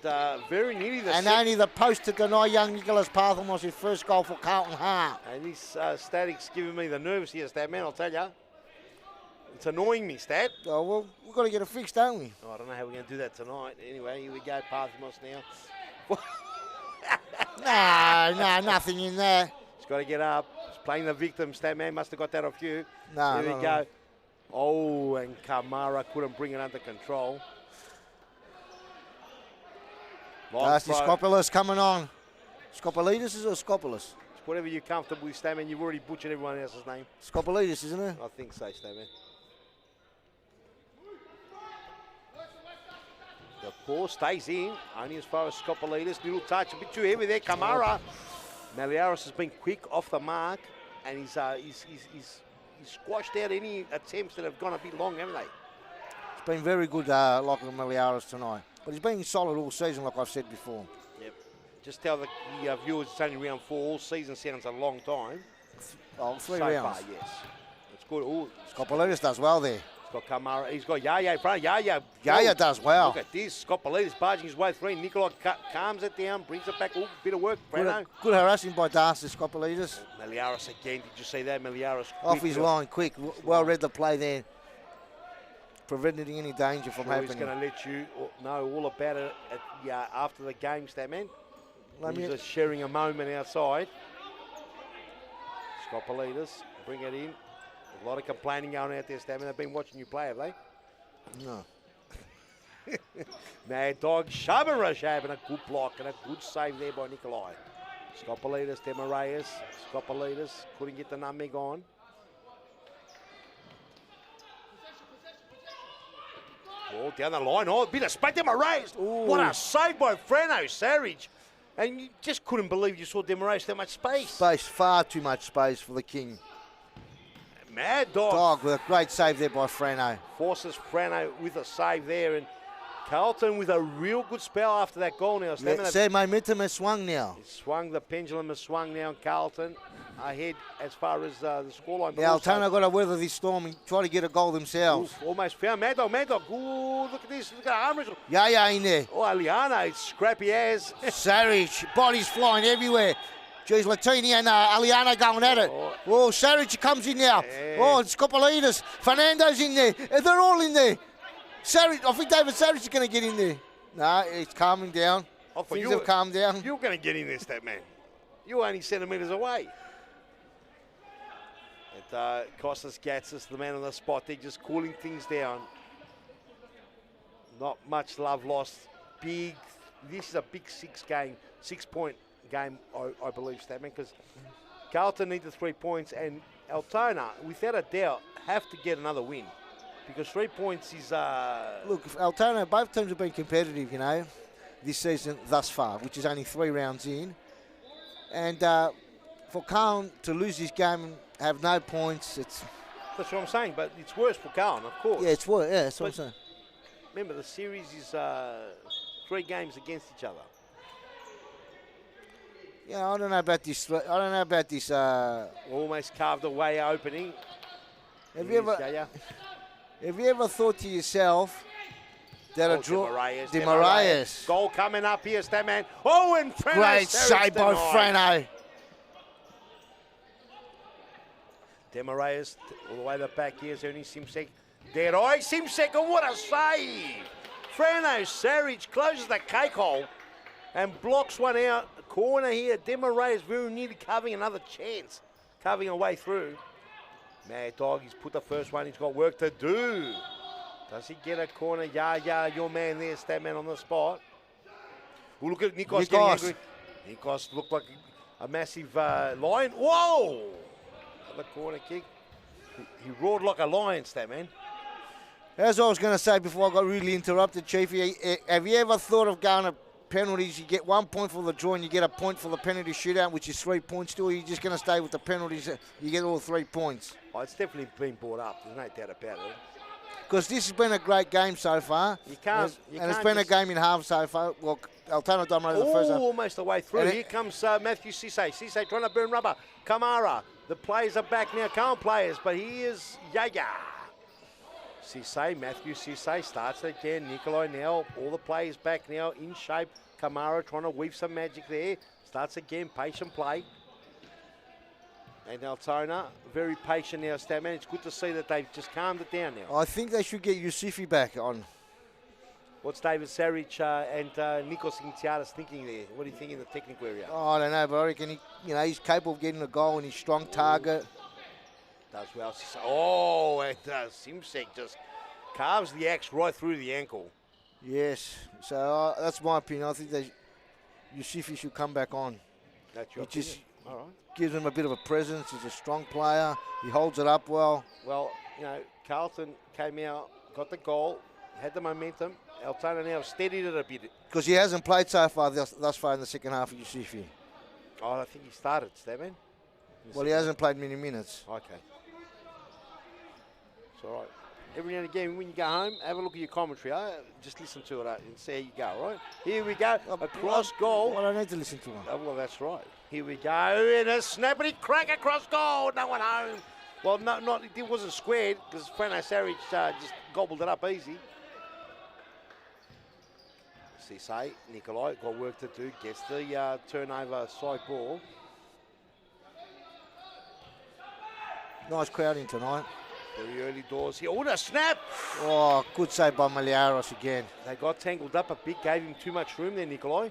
Speaker 1: very nearly the...
Speaker 2: And only the post to deny young Nicholas Parthamos his first goal for Carlton Hart.
Speaker 1: And this static's giving me the nerves here, Statman, I'll tell you. It's annoying me, Stat.
Speaker 2: Oh, well, we've got to get it fixed, don't we?
Speaker 1: Oh, I don't know how we're going to do that tonight. Anyway, here we go, Parthemos now.
Speaker 2: No, nothing in there.
Speaker 1: He's got to get up. He's playing the victim. Statman must have got that off you.
Speaker 2: No,
Speaker 1: Here we go. Oh, and Kamara couldn't bring it under control.
Speaker 2: That's the Scopulus coming on. Scopolitis is or Scopulus?
Speaker 1: Whatever you're comfortable with, Statman. You've already butchered everyone else's name.
Speaker 2: Scopolitis, isn't it?
Speaker 1: I think so, Statman. The ball stays in, only as far as Scopolitis. Little touch, a bit too heavy there. Kamara. Maliaris has been quick off the mark, and he's squashed out any attempts that have gone a bit long, haven't they?
Speaker 2: It's been very good, Lachlan Maliaris tonight. But he's been solid all season, like I've said before.
Speaker 1: Yep. Just tell the viewers it's only round 4. All season sounds a long time.
Speaker 2: Oh, 3
Speaker 1: so
Speaker 2: rounds.
Speaker 1: far, yes. It's good. Ooh,
Speaker 2: Scopolitis does well there.
Speaker 1: he's got Kamara. He's got Yaya in front. Yaya
Speaker 2: does well.
Speaker 1: Look at this. Scopolitis barging his way through. Nikolai calms it down, brings it back. Ooh, bit of work.
Speaker 2: Good harassing by Darcy Scopolitis.
Speaker 1: Maliaris again. Did you see that? Maliaris
Speaker 2: off his line, quick. Well read the play there. Preventing any danger from happening.
Speaker 1: He's going to let you know all about it after the game, Statman. He's just sharing a moment outside. Scopolitis, bring it in. A lot of complaining going out there, Statman. They've been watching you play, have they?
Speaker 2: No.
Speaker 1: Mad Dog, Shabarashab, and a good block and a good save there by Nikolai. Scopolitis, Demarias. Scopolitis couldn't get the nutmeg on. Oh, down the line. Oh, a bit of space. Demarias. What a save by Frano Sarich. And you just couldn't believe you saw Demarias that much space.
Speaker 2: Far too much space for the King.
Speaker 1: Mad Dog.
Speaker 2: Dog with a great save there by Frano.
Speaker 1: Forces Frano with a save there. And Carlton with a real good spell after that goal now.
Speaker 2: Their momentum has swung now.
Speaker 1: It's swung, the pendulum has swung now, and Carlton ahead as far as the scoreline.
Speaker 2: Now, Altona got to weather this storm and try to get a goal themselves.
Speaker 1: Almost found Mad Dog. Ooh, look at this. Look at arm wrestle.
Speaker 2: Yeah, in there.
Speaker 1: Oh, Aliana, it's scrappy as.
Speaker 2: Saric, bodies flying everywhere. Geez, Latini and Aliana going at it. Oh, Saric comes in now. Yeah. Oh, Scopolitis. Fernando's in there. They're all in there. Saric, I think David Saric is going to get in there. No, it's calming down. Things have calmed down.
Speaker 1: You're going to get in there, Statman. You're only centimetres away. Kostas Gatsis, the man on the spot, they're just cooling things down. Not much love lost. This is a big 6-point game, I believe, Statman, because Carlton need the 3 points, and Altona, without a doubt, have to get another win. Because 3 points is...
Speaker 2: Look, Altona, both teams have been competitive, you know, this season thus far, which is only 3 rounds in. And for Carlton to lose this game and have no points, it's...
Speaker 1: That's what I'm saying, but it's worse for Carlton, of course.
Speaker 2: Yeah, it's worse, yeah, that's what I'm saying.
Speaker 1: Remember, the series is 3 games against each other.
Speaker 2: Yeah, I don't know about this.
Speaker 1: Almost carved away opening.
Speaker 2: Have you ever thought to yourself that a draw? Demarias.
Speaker 1: Goal coming up here, Statman. Oh, and Frano.
Speaker 2: Great save by Frano.
Speaker 1: Demarias all the way to the back here. Ernie Simsek. Dead eye. Simsek, what a save. Frano Saric closes the cake hole and blocks one out. Corner here. Demarias very nearly carving another chance. Carving a way through. Mad Dog, he's put the first one. He's got work to do. Does he get a corner? Yeah, your man there, Statman on the spot. Well, look at Nikos getting angry. Nikos looked like a massive lion. Whoa! The corner kick. He roared like a lion, Statman.
Speaker 2: As I was going to say before I got really interrupted, Chiefy, have you ever thought of going to penalties? You get 1 point for the draw and you get a point for the penalty shootout, which is 3 points still. You're just going to stay with the penalties. You get all 3 points.
Speaker 1: Oh, it's definitely been brought up. There's no doubt about it.
Speaker 2: Because this has been a great game so far. It's been a game in half so far. Well, Altona dominated the first half.
Speaker 1: Almost the way through. Here comes Matthew Cisse. Cisse trying to burn rubber. Kamara. The players are back now. Can't players, but here's Yaya. Cisse, Matthew Cisse starts again. Nikolai now. All the players back now in shape. Kamara trying to weave some magic there. Starts again. Patient play. And Altona, very patient now, Statman. It's good to see that they've just calmed it down now.
Speaker 2: I think they should get Yusufi back on.
Speaker 1: What's David Saric and Nikos Intiadas thinking there? What do you think in the technical area?
Speaker 2: Oh, I don't know, but I reckon he's capable of getting a goal and he's strong target.
Speaker 1: Does well. Oh, and Simsek just carves the axe right through the ankle.
Speaker 2: Yes, so that's my opinion. I think that Yusufi should come back on.
Speaker 1: That's your
Speaker 2: He just
Speaker 1: opinion. All right.
Speaker 2: gives him a bit of a presence. He's a strong player. He holds it up well.
Speaker 1: Well, Carlton came out, got the goal, had the momentum. Altona now steadied it a bit.
Speaker 2: Because he hasn't played so far thus far in the second half of Yusufi.
Speaker 1: Oh, I think he started, Statman.
Speaker 2: Well, he hasn't played many minutes.
Speaker 1: Okay. It's all right. Every now and again, when you go home, have a look at your commentary. Just listen to it and see how you go, right? Here we go. Across goal.
Speaker 2: Well, I don't need to listen to him.
Speaker 1: Oh, well, that's right. Here we go. And a snappity crack across goal. No one home. Well, it wasn't squared because Frano Saric just gobbled it up easy. Say Nikolai got work to do. Gets the turnover side ball.
Speaker 2: Nice crowding tonight.
Speaker 1: Very early doors here. Oh, the snap!
Speaker 2: Oh, good save by Maliaros again.
Speaker 1: They got tangled up a bit, gave him too much room there, Nikolai.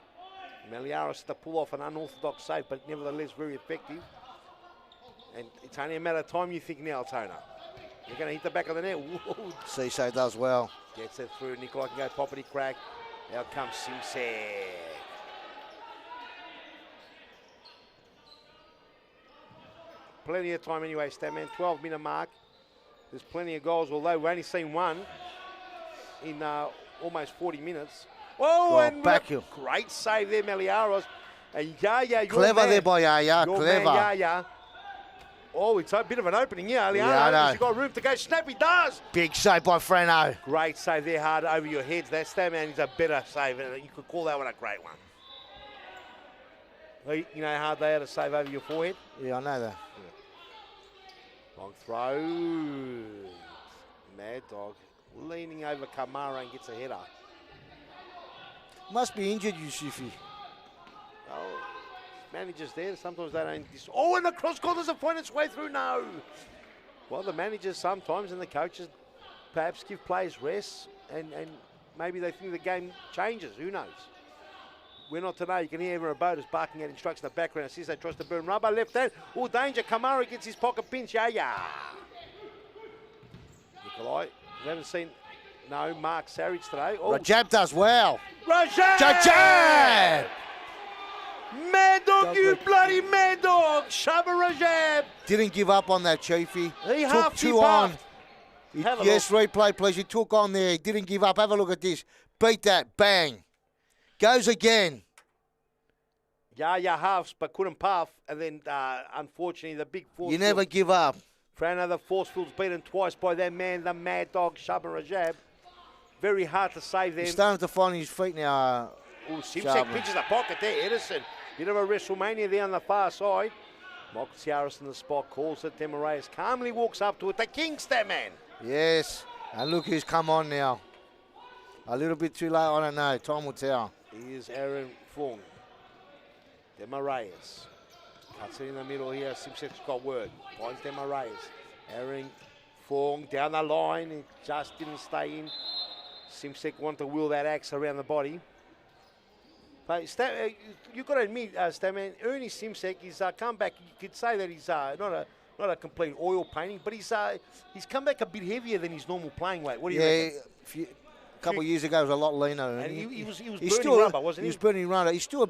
Speaker 1: Maliaros had to pull off an unorthodox save, but nevertheless very effective. And it's only a matter of time, you think now, Altona. You're going to hit the back of the net. Whoa.
Speaker 2: Cisse does well.
Speaker 1: Gets it through. Nikolai can go poppity crack. Out comes Simsek. Plenty of time anyway, Statman. 12-minute mark. There's plenty of goals, although we've only seen one in almost 40 minutes. Oh, and great save there, Maliaros. And Yaya,
Speaker 2: clever there by Yaya, clever.
Speaker 1: Yaya. Oh, it's a bit of an opening here, Aliano.
Speaker 2: Yeah,
Speaker 1: He's got room to go. Snap, he does.
Speaker 2: Big save by Frano.
Speaker 1: Great save there, hard over your heads. That Statman is a better save. You could call that one a great one. You know how hard they are to save over your forehead?
Speaker 2: Yeah, I know that.
Speaker 1: Yeah. Long throw. Mad Dog leaning over Kamara and gets a header.
Speaker 2: Must be injured, Yusufi.
Speaker 1: Oh, managers there. Sometimes they don't. Oh, and the cross goal doesn't find its way through. No. Well, the managers sometimes and the coaches perhaps give players rest and maybe they think the game changes. Who knows? We're not today. You can hear Emma Bodas barking at instructions in the background. Says they tries to burn rubber. Left hand. Oh, danger. Kamara gets his pocket pinch. Yeah. Nikolai. We haven't seen Mark Saric today. Oh.
Speaker 2: Rajab does well.
Speaker 1: Rajab! Mad Dog, you bloody Mad Dog! Shaba Rajab!
Speaker 2: Didn't give up on that, Chiefy.
Speaker 1: He
Speaker 2: took
Speaker 1: half
Speaker 2: two on.
Speaker 1: Yes,
Speaker 2: replay, please. He took on there. He didn't give up. Have a look at this. Beat that. Bang. Goes again.
Speaker 1: Yeah, halves, but couldn't puff. And then, unfortunately, the big force.
Speaker 2: You never give up.
Speaker 1: Frano, the Forcefield's beaten twice by that man, the Mad Dog, Shaba Rajab. Very hard to save them.
Speaker 2: He's starting to find his feet now.
Speaker 1: Simsek pinches the pocket there, Edison. Bit of a WrestleMania there on the far side. Moxiaris in the spot, calls it. Demaraeus calmly walks up to it. The King Statman.
Speaker 2: Yes, and look who's come on now. A little bit too late, I don't know. Time will tell.
Speaker 1: Here's Aaron Fung. Demaraeus. Cuts it in the middle here. Simsek's got word. Finds Demaraeus. Aaron Fung down the line. It just didn't stay in. Simsek wanted to wheel that axe around the body. But you've got to admit, Statman, Ernie Simsek, he's come back. You could say that he's not a complete oil painting, but he's come back a bit heavier than his normal playing weight. What do you reckon?
Speaker 2: A couple of years ago, he was a lot leaner.
Speaker 1: And he was burning rubber, wasn't he?
Speaker 2: He was burning rubber. He's still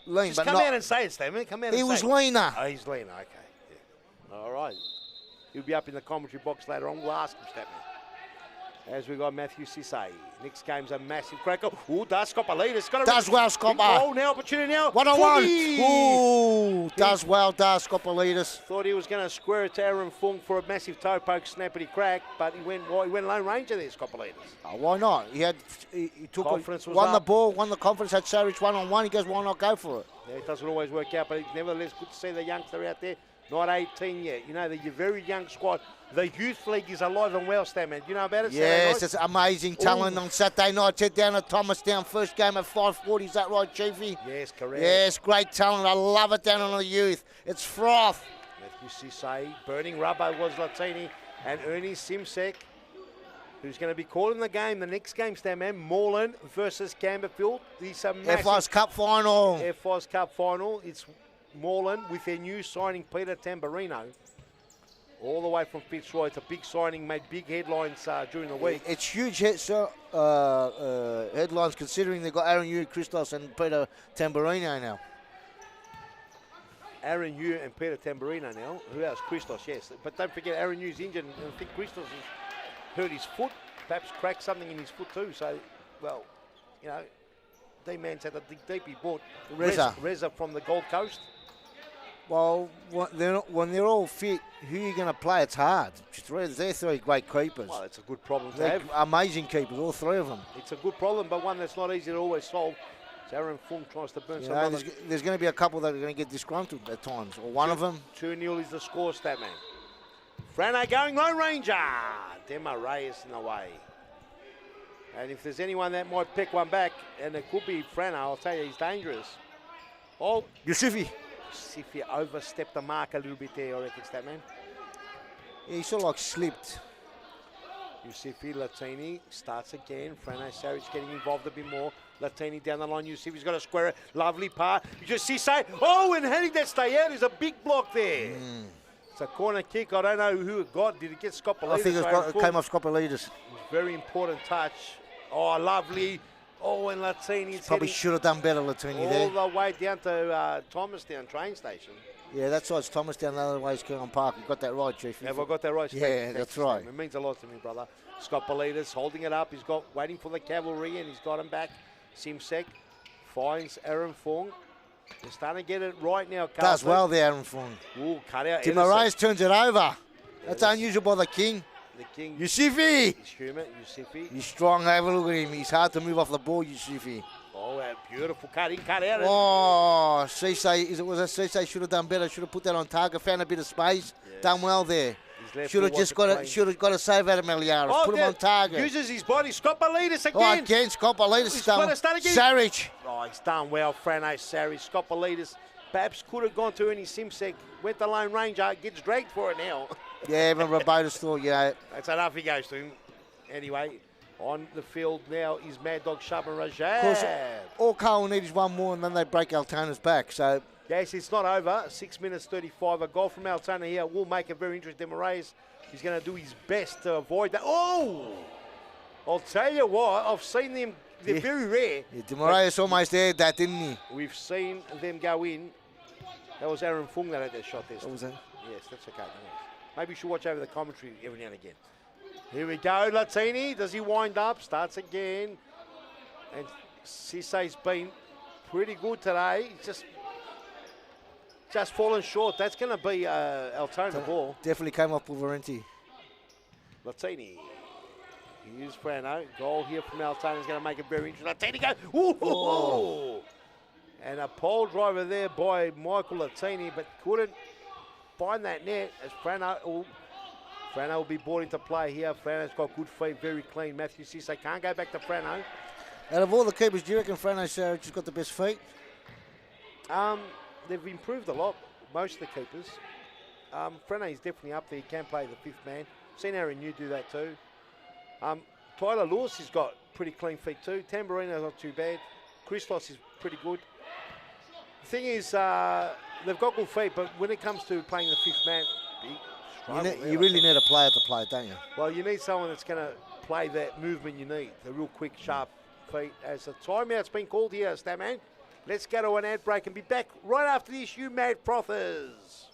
Speaker 2: lean,
Speaker 1: Just
Speaker 2: but
Speaker 1: come
Speaker 2: not.
Speaker 1: out and say it, Statman. Come out and say it.
Speaker 2: He was leaner.
Speaker 1: Oh, he's leaner. Okay. Yeah. All right. He'll be up in the commentary box later on. We'll ask him, Statman. As we got Matthew Cisse. Next game's a massive cracker. Ooh, does Scoppolitas.
Speaker 2: Does well, Scopper.
Speaker 1: Oh, now opportunity now.
Speaker 2: 1-on-1. Ooh, does Scoppolitas.
Speaker 1: Thought he was going to square it to Aaron Fung for a massive toe poke, snappity crack, but he went lone ranger there, Scoppolitas.
Speaker 2: Oh, why not? He took
Speaker 1: confidence was
Speaker 2: won
Speaker 1: up.
Speaker 2: the ball, won the confidence, had Saric 1-on-1. He goes, why not go for it?
Speaker 1: Yeah, it doesn't always work out, but it's nevertheless good to see the youngster out there not 18 yet. You know, they're your very young squad. The youth league is alive and well, Statman. You know about it?
Speaker 2: Yes, it's amazing talent.
Speaker 1: Ooh.
Speaker 2: On Saturday night. Head down to Thomastown. First game at 5:40. Is that right, Chiefy?
Speaker 1: Yes, correct.
Speaker 2: Yes, great talent. I love it down on the youth. It's froth.
Speaker 1: Matthew Cisse, burning rubber was Latini, and Ernie Simsek, who's going to be calling the game. The next game, Statman, Moreland versus Camberfield. It's a massive
Speaker 2: FI's Cup final.
Speaker 1: FI's Cup final. It's Moreland with their new signing, Peter Tamburino. All the way from Fitzroy. It's a big signing, made big headlines during the week.
Speaker 2: It's huge headlines considering they've got Aaron Yu, Christos and Peter Tamburino now.
Speaker 1: Aaron Yu and Peter Tamburino now. Who else? Christos, yes. But don't forget, Aaron Yu's injured, and I think Christos has hurt his foot, perhaps cracked something in his foot too. So, well, you know, D-Man's had to dig deep. He bought Reza from the Gold Coast.
Speaker 2: Well, when they're all fit, who are you going to play? It's hard. They're three great keepers.
Speaker 1: Well, it's a good problem to
Speaker 2: They're
Speaker 1: have.
Speaker 2: amazing keepers, all three of them.
Speaker 1: It's a good problem, but one that's not easy to always solve. So Aaron Fung tries to burn some other.
Speaker 2: There's going to be a couple that are going to get disgruntled at times, or one of them.
Speaker 1: 2-0 is the score, Statman. Frano going Lone Ranger. Demo Reyes in the way. And if there's anyone that might pick one back, and it could be Frano, I'll tell you, he's dangerous. Oh,
Speaker 2: Yusufi.
Speaker 1: If you overstepped the mark a little bit there, I reckon, Statman.
Speaker 2: Yeah, he sort of like slipped.
Speaker 1: Yusufi Latini starts again. Frano Savage getting involved a bit more. Latini down the line. Yusufi's got a square. Lovely part. You just see say, oh, and how did that stay out? There's a big block there. It's a corner kick. I don't know who it got. Did it get Scopolidis?
Speaker 2: I think it came off Scopolidis.
Speaker 1: Very important touch. Oh, lovely. Oh, and Latini's
Speaker 2: Probably should have done better, Latini, there.
Speaker 1: all the way down to Thomastown train station.
Speaker 2: Yeah, that's right. It's Thomastown. The other way is Kirwan Park. You got that right, Chief.
Speaker 1: Have I got that right?
Speaker 2: Yeah, that's right.
Speaker 1: It means a lot to me, brother. Scopolidis holding it up. He's got waiting for the cavalry, and he's got him back. Simsek finds Aaron Fung. They're starting to get it right now. Carlton.
Speaker 2: Does well there, Aaron Fung.
Speaker 1: Ooh, cut out.
Speaker 2: Tim Moraes turns it over. That's unusual by the King.
Speaker 1: The King.
Speaker 2: Yusufi.
Speaker 1: He's human. Yusufi.
Speaker 2: He's strong. Have a look at him. He's hard to move off the ball, Yusufi.
Speaker 1: Oh, that beautiful cut. He cut out.
Speaker 2: Oh, Cisse, was that Cisse should have done better. Should have put that on target. Found a bit of space.
Speaker 1: Yes.
Speaker 2: Done well there. Should have just got a save out of Meliaris.
Speaker 1: Oh,
Speaker 2: put him on target.
Speaker 1: Uses his body. Scopolidis again.
Speaker 2: Oh, again. Scopolidis done. Sarich.
Speaker 1: Oh, he's done well. Frano Sarich. Scopolidis perhaps could have gone to Ernie Simsek. Went the Lone Ranger. Gets dragged for it now.
Speaker 2: Yeah, even Robotus thought,
Speaker 1: That's enough. He goes to him. Anyway, on the field now is Mad Dog Shaban Rajab.
Speaker 2: Of course, all Carl need is one more and then they break Altona's back. So
Speaker 1: yes, it's not over. 6 minutes 35. A goal from Altona here will make it very interesting. Moraes is going to do his best to avoid that. Oh! I'll tell you what, I've seen them. They're very rare.
Speaker 2: Yeah, Moraes almost had that, didn't he?
Speaker 1: We've seen them go in. That was Aaron Fung that had that shot there.
Speaker 2: What was that?
Speaker 1: Yes, that's okay. Maybe you should watch over the commentary every now and again. Here we go, Latini. Does he wind up? Starts again. And Cisse's been pretty good today. He's just fallen short. That's going to be Altona ball.
Speaker 2: Definitely came off Pulverenti.
Speaker 1: Latini. Here's Frano. Goal here from Altona is going to make it very interesting. Latini goes. Ooh, oh. And a pole driver there by Michael Latini, but couldn't find that net as Frano will be brought into play here. Frano's got good feet, very clean. Matthew Cisse can't go back to Frano.
Speaker 2: Out of all the keepers, do you reckon Frano Sarich has got the best feet?
Speaker 1: They've improved a lot, most of the keepers. Frano is definitely up there. He can play the fifth man. Seen Aaron New do that too. Tyler Lewis has got pretty clean feet too. Tamburino's not too bad. Christos is pretty good. The thing is, they've got good feet, but when it comes to playing the fifth man,
Speaker 2: you really need a player to play it, don't you?
Speaker 1: Well, you need someone that's going to play that movement you need, the real quick, sharp feet. As the timeout's been called here, Statman. Let's go to an ad break and be back right after this, you mad frothers.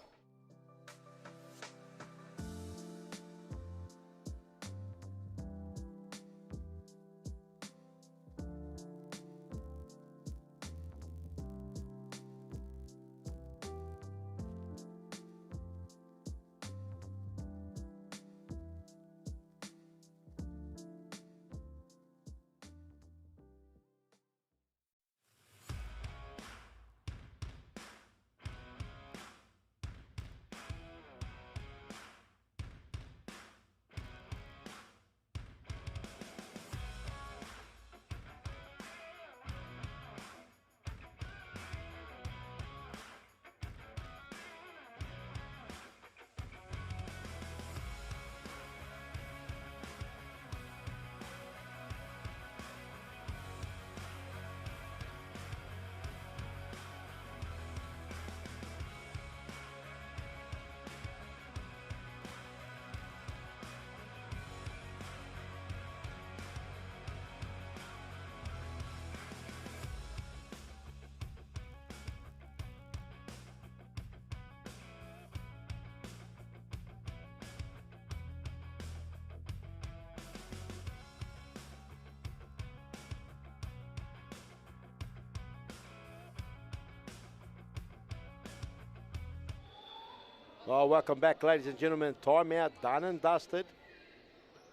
Speaker 1: Oh, welcome back, ladies and gentlemen. Timeout done and dusted.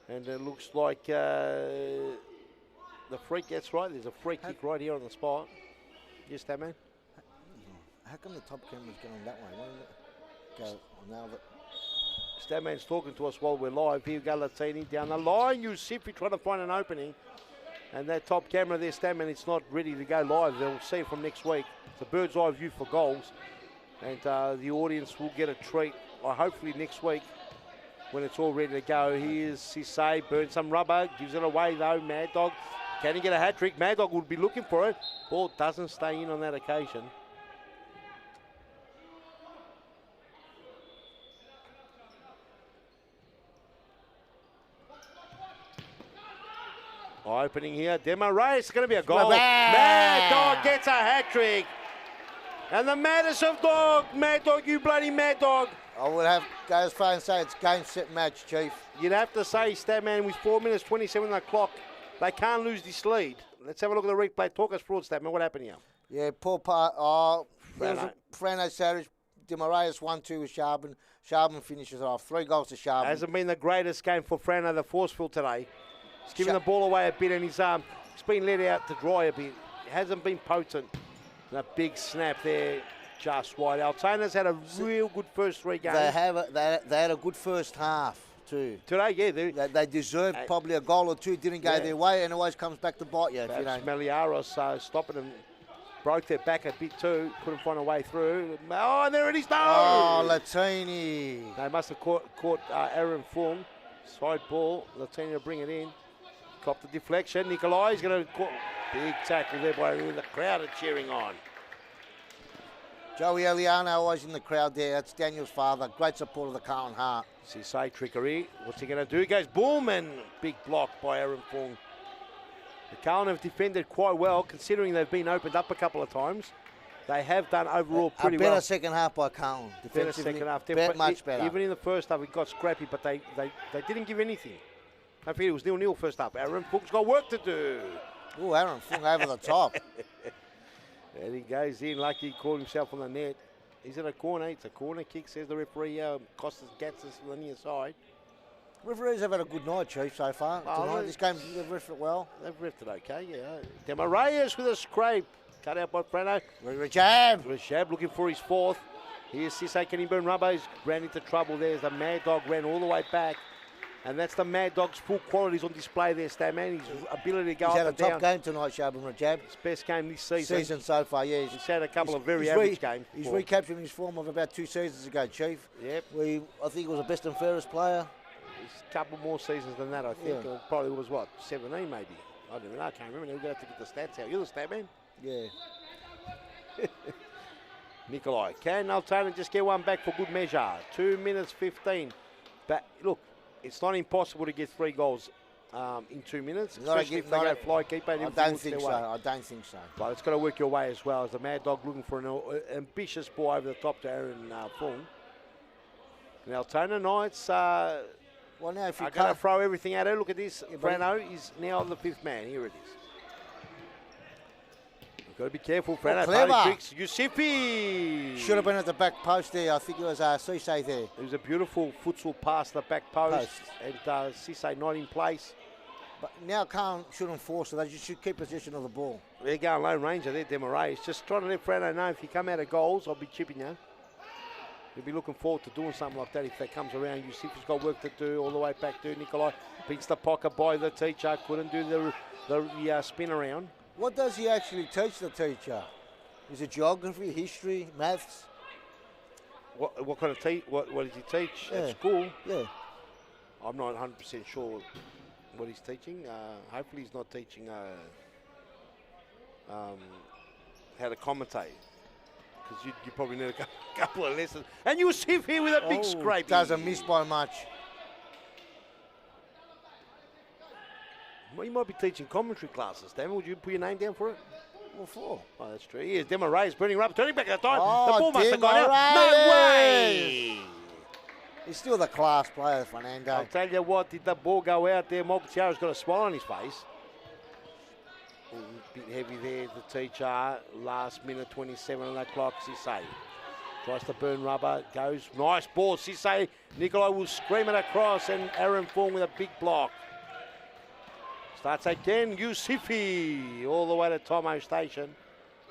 Speaker 1: And it looks like the freak, that's right. There's a free kick right here on the spot. Yes, that man.
Speaker 2: How come the top camera's going that way? Why didn't it go now that...
Speaker 1: Statman's talking to us while we're live. Here we go, Latini down the line. Yusufi trying to find an opening. And that top camera there, Statman, it's not ready to go live. They'll see it from next week. It's a bird's eye view for goals. And the audience will get a treat, hopefully next week when it's all ready to go. Here's Sisse, burns some rubber, gives it away though. Mad Dog, can he get a hat-trick? Mad Dog would be looking for it. Ball doesn't stay in on that occasion. Opening here, Demo Ray, it's going to be a goal. Mad Dog gets a hat-trick. And the maddest of dog, Mad Dog, you bloody Mad Dog.
Speaker 2: I would have to go as far and say it's game, set, match, Chief.
Speaker 1: You'd have to say, Statman, with 4 minutes, 27 on the clock, they can't lose this lead. Let's have a look at the replay. Talk us through it, Statman. What happened here?
Speaker 2: Yeah, poor part. Frano Savage, Demarius 1-2 with Charbon. Charbon finishes it off. 3 goals to Charbon.
Speaker 1: Hasn't been the greatest game for Frano, the Forcefield today. He's giving the ball away a bit and he's been let out to dry a bit. It hasn't been potent. And a big snap there, just wide. Altona's had a real good first 3 games.
Speaker 2: They had a good first half too.
Speaker 1: Today, yeah.
Speaker 2: They deserved probably a goal or two. Didn't go their way and always comes back to bite you.
Speaker 1: That's Meliaros stopping them. Broke their back a bit too. Couldn't find a way through. Oh, there it is. No!
Speaker 2: Oh, Latini.
Speaker 1: They must have caught Aaron Fulham. Side ball. Latini will bring it in. Cop the deflection. Nikolai is going to big tackle there by the crowd are cheering on.
Speaker 2: Joey Eliano always in the crowd there. That's Daniel's father. Great support of the Carlton Heart.
Speaker 1: Sisse trickery. What's he going to do? He goes boom and big block by Aaron Fung. The Carlton have defended quite well considering they've been opened up a couple of times. They have done overall pretty well.
Speaker 2: Better second half by Carlton.
Speaker 1: Better second half.
Speaker 2: Much better.
Speaker 1: Even in the first half it got scrappy, but they didn't give anything. I think it was 0-0 first half. Aaron Fung's got work to do.
Speaker 2: Oh, Aaron Fung over the top.
Speaker 1: And he goes in, lucky he caught himself on the net. Is it a corner? It's a corner kick, says the referee. Costas Gatsis on the near side.
Speaker 2: Referees have had a good night, Chief, so far. Tonight, this game, they've riffed it well.
Speaker 1: They've riffed it okay, yeah. Demarayas with a scrape. Cut out by Frano.
Speaker 2: Rajab
Speaker 1: looking for his 4th. Here's Sisse, can he burn rubber? He's ran into trouble there. The Mad Dog ran all the way back. And that's the Mad Dog's full qualities on display there, Statman. His ability to go up and down.
Speaker 2: He's had a top game tonight, Sharbin Rajab.
Speaker 1: His best game this season.
Speaker 2: Season so far, yeah.
Speaker 1: He's had a couple of very average games.
Speaker 2: He's recapturing his form of about 2 seasons ago, Chief.
Speaker 1: Yep.
Speaker 2: I think he was the best and fairest player.
Speaker 1: He's a couple more seasons than that, I think. Yeah. Probably was, 17 maybe? I don't know. I can't remember. We're going to have to get the stats out. You're the stat man?
Speaker 2: Yeah.
Speaker 1: Nikolai. Can Altona just get one back for good measure? 2 minutes 15. But look, it's not impossible to get 3 goals in 2 minutes, especially if they go fly keeper.
Speaker 2: I don't think so.
Speaker 1: But it's got to work your way as well. As the Mad Dog looking for an ambitious ball over the top to Aaron Fung. And Altona Knights are going to throw everything at her. Look at this. Frano is now the 5th man. Here it is. Got to be careful, Frano.
Speaker 2: Clever.
Speaker 1: Yusufi.
Speaker 2: Should have been at the back post there. I think it was Sisse there.
Speaker 1: It was a beautiful futsal pass the back post. And Sisse not in place.
Speaker 2: But now Carlton shouldn't force it. They just should keep possession of the ball.
Speaker 1: They're going Lone Ranger there, Demaray. It's just trying to let Frano know if you come out of goals, I'll be chipping you. You'll be looking forward to doing something like that if that comes around. Yusufi's got work to do all the way back to Nikolai. Beats the pocket by the teacher. Couldn't do the spin around.
Speaker 2: What does he actually teach the teacher? Is it geography, history, maths?
Speaker 1: What kind of what does he teach at school?
Speaker 2: Yeah.
Speaker 1: I'm not 100% sure what he's teaching. Hopefully he's not teaching how to commentate. Because you probably need a couple of lessons. And Yusuf here with a big scrape.
Speaker 2: Doesn't miss by much.
Speaker 1: Well, you might be teaching commentary classes, Dan. Would you put your name down for it?
Speaker 2: What for?
Speaker 1: Oh, that's true. Here's Demo Reyes burning rubber, turning back at the time.
Speaker 2: Oh,
Speaker 1: the ball must have gone out. No way!
Speaker 2: He's still the class player, Fernando.
Speaker 1: I'll tell you what, did the ball go out there? Mogutiara's got a smile on his face. A bit heavy there, the teacher. Last minute, 27 on that clock, Sisse. Tries to burn rubber, goes, nice ball, Sisse. Nikolai will scream it across, and Aaron Fong with a big block. Starts again, Yusufi, all the way to Tomo Station.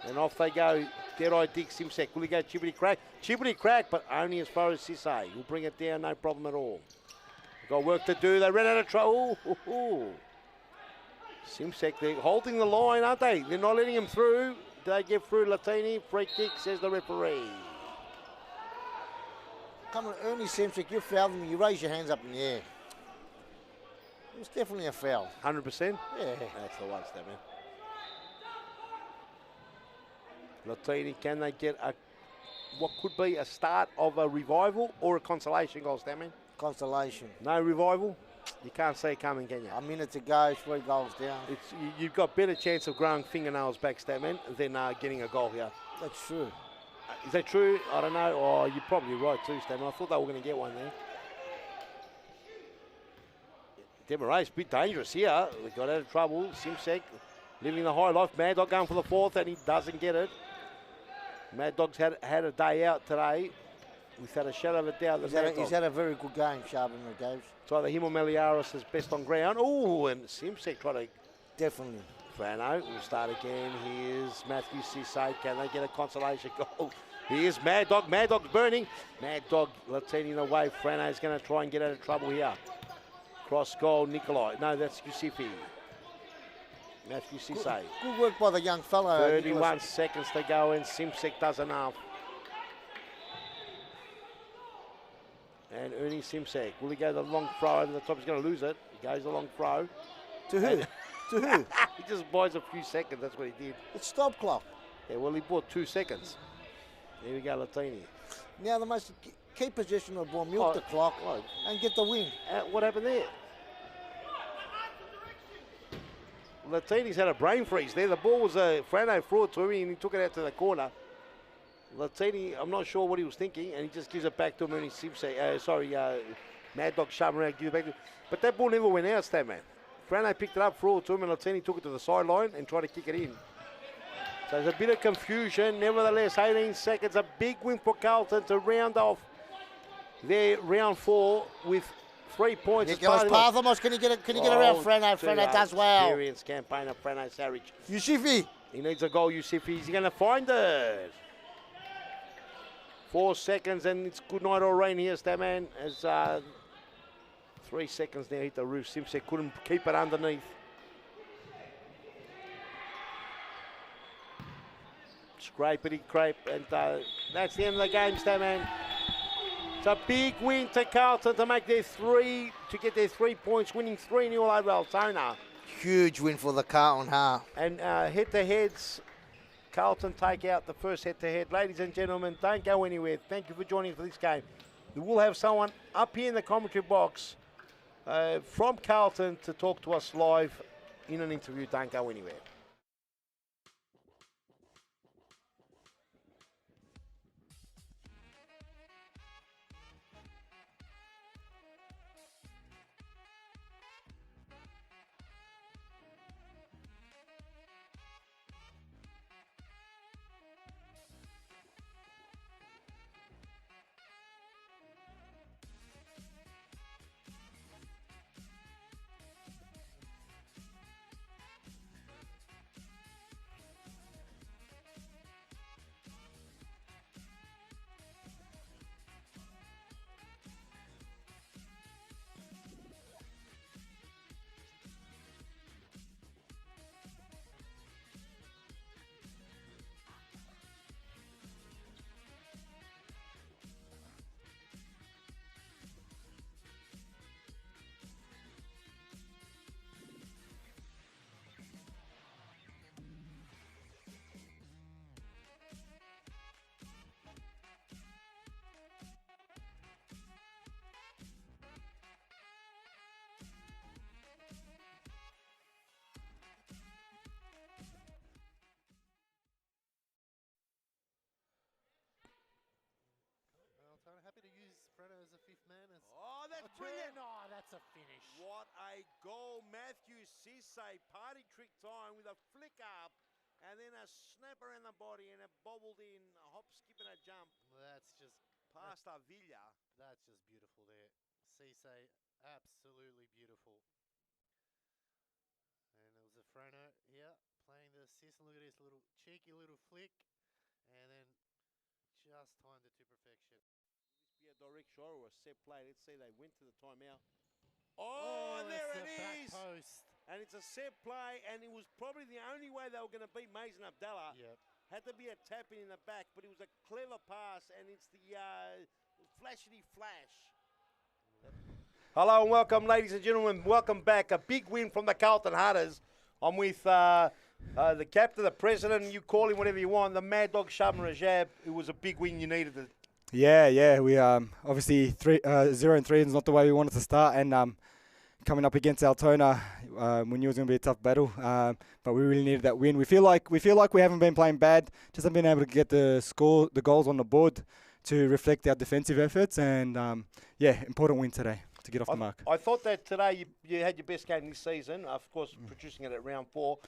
Speaker 1: And off they go, Dead-Eye Dick Simsek. Will he go chippity crack? Chippity crack, but only as far as Sisse. He'll bring it down, no problem at all. Got work to do, they ran out of trouble. Simsek, they're holding the line, aren't they? They're not letting him through. Do they get through Latini? Free kick, says the referee.
Speaker 2: Come on, Ernie Simsek, you fouled him. You raise your hands up in the air. It was definitely a foul.
Speaker 1: 100%?
Speaker 2: Yeah.
Speaker 1: That's the one, Stamman. Latini, can they get what could be a start of a revival or a consolation goal, Stamman?
Speaker 2: Consolation.
Speaker 1: No revival? You can't see it coming, can you?
Speaker 2: A minute to go, 3 goals down.
Speaker 1: You've got better chance of growing fingernails back, Stamman, than getting a goal here.
Speaker 2: That's true.
Speaker 1: Is that true? I don't know. Oh, you're probably right too, Stamman. I thought they were going to get one there. Demaray's a bit dangerous here. They got out of trouble. Simsek living the high life. Mad Dog going for the 4th, and he doesn't get it. Mad Dog's had a day out today. Without a shadow of a doubt.
Speaker 2: He's had a very good game, Sharpen Gaves.
Speaker 1: It's either him or Meliaris is best on ground. Oh, and Simsek tried to...
Speaker 2: Definitely.
Speaker 1: Frano will start again. Here's Matthew Sisse. Can they get a consolation goal? Here's Mad Dog. Mad Dog's burning. Mad Dog letting away. Frano's going to try and get out of trouble here. Cross goal, Nikolai. No, that's Yusufi. Matthew Sisse.
Speaker 2: Good work by the young fellow.
Speaker 1: 31 seconds to go, and Simsek does enough. And Ernie Simsek. Will he go the long throw over the top? He's going to lose it. He goes the long throw.
Speaker 2: To who? To who?
Speaker 1: He just buys a few seconds. That's what he did.
Speaker 2: It's stop clock.
Speaker 1: Yeah, well, he bought 2 seconds. Here we go, Latini.
Speaker 2: Now the most key position of the ball, milk the clock and get the win.
Speaker 1: What happened there? Latini's had a brain freeze there. The ball was Frano threw it to him and he took it out to the corner. Latini, I'm not sure what he was thinking, and he just gives it back to him. Ernie Simsek. Mad Dog shoving around, gives it back to him. But that ball never went out, Statman. Frano picked it up, threw it to him, and Latini took it to the sideline and tried to kick it in. So there's a bit of confusion. Nevertheless, 18 seconds, a big win for Carlton to round off their round 4 with 3 points.
Speaker 2: Nicholas Parthamos, can you get around Frano? Frano does well.
Speaker 1: Experienced campaign of Frano Sarich.
Speaker 2: Yusufi.
Speaker 1: He needs a goal, Yusufi. He's going to find it. 4 seconds, and it's good night or rain here, Statman, as 3 seconds now hit the roof. Simsek couldn't keep it underneath. Scrapity crape, and that's the end of the game, Statman. It's a big win to Carlton to make their 3 points, winning 3-0 over Altona.
Speaker 2: Huge win for the Carlton half.
Speaker 1: And head-to-heads, Carlton take out the first head-to-head. Ladies and gentlemen, don't go anywhere. Thank you for joining us for this game. We will have someone up here in the commentary box from Carlton to talk to us live in an interview. Don't go anywhere.
Speaker 3: Happy to use Frano as a 5th man.
Speaker 1: Oh, that's brilliant.
Speaker 3: Oh, that's a finish.
Speaker 1: What a goal. Matthew Sisse, party trick time with a flick up And then a snap around the body and a bobbled in, a hop, skip and a jump
Speaker 3: That's just
Speaker 1: past Avila.
Speaker 3: that's just beautiful there. Cisse, absolutely beautiful. And it was a Frono here playing the assist. Look at this little cheeky little flick, and then just timed it to perfection.
Speaker 1: Be a direct shot or a set play. Let's see, they went to the timeout. Oh, and there
Speaker 3: that's
Speaker 1: it
Speaker 3: the back
Speaker 1: is.
Speaker 3: post.
Speaker 1: And it's a set play, and it was probably the only way they were going to beat Mason Abdallah.
Speaker 3: Yep.
Speaker 1: Had to be a tap in the back, but it was a clever pass, and it's the flashity flash. Hello and welcome, ladies and gentlemen. Welcome back. A big win from the Carlton Hunters. I'm with the captain, the president, you call him whatever you want, the Mad Dog Shaban Rajab. It was a big win you needed.
Speaker 4: Yeah. We obviously 0-3 is not the way we wanted to start, and coming up against Altona, we knew it was going to be a tough battle, but we really needed that win. We feel like we haven't been playing bad, just haven't been able to get the goals on the board to reflect our defensive efforts, and important win today to get off the mark.
Speaker 1: I thought that today you had your best game this season, of course, producing it at round 4.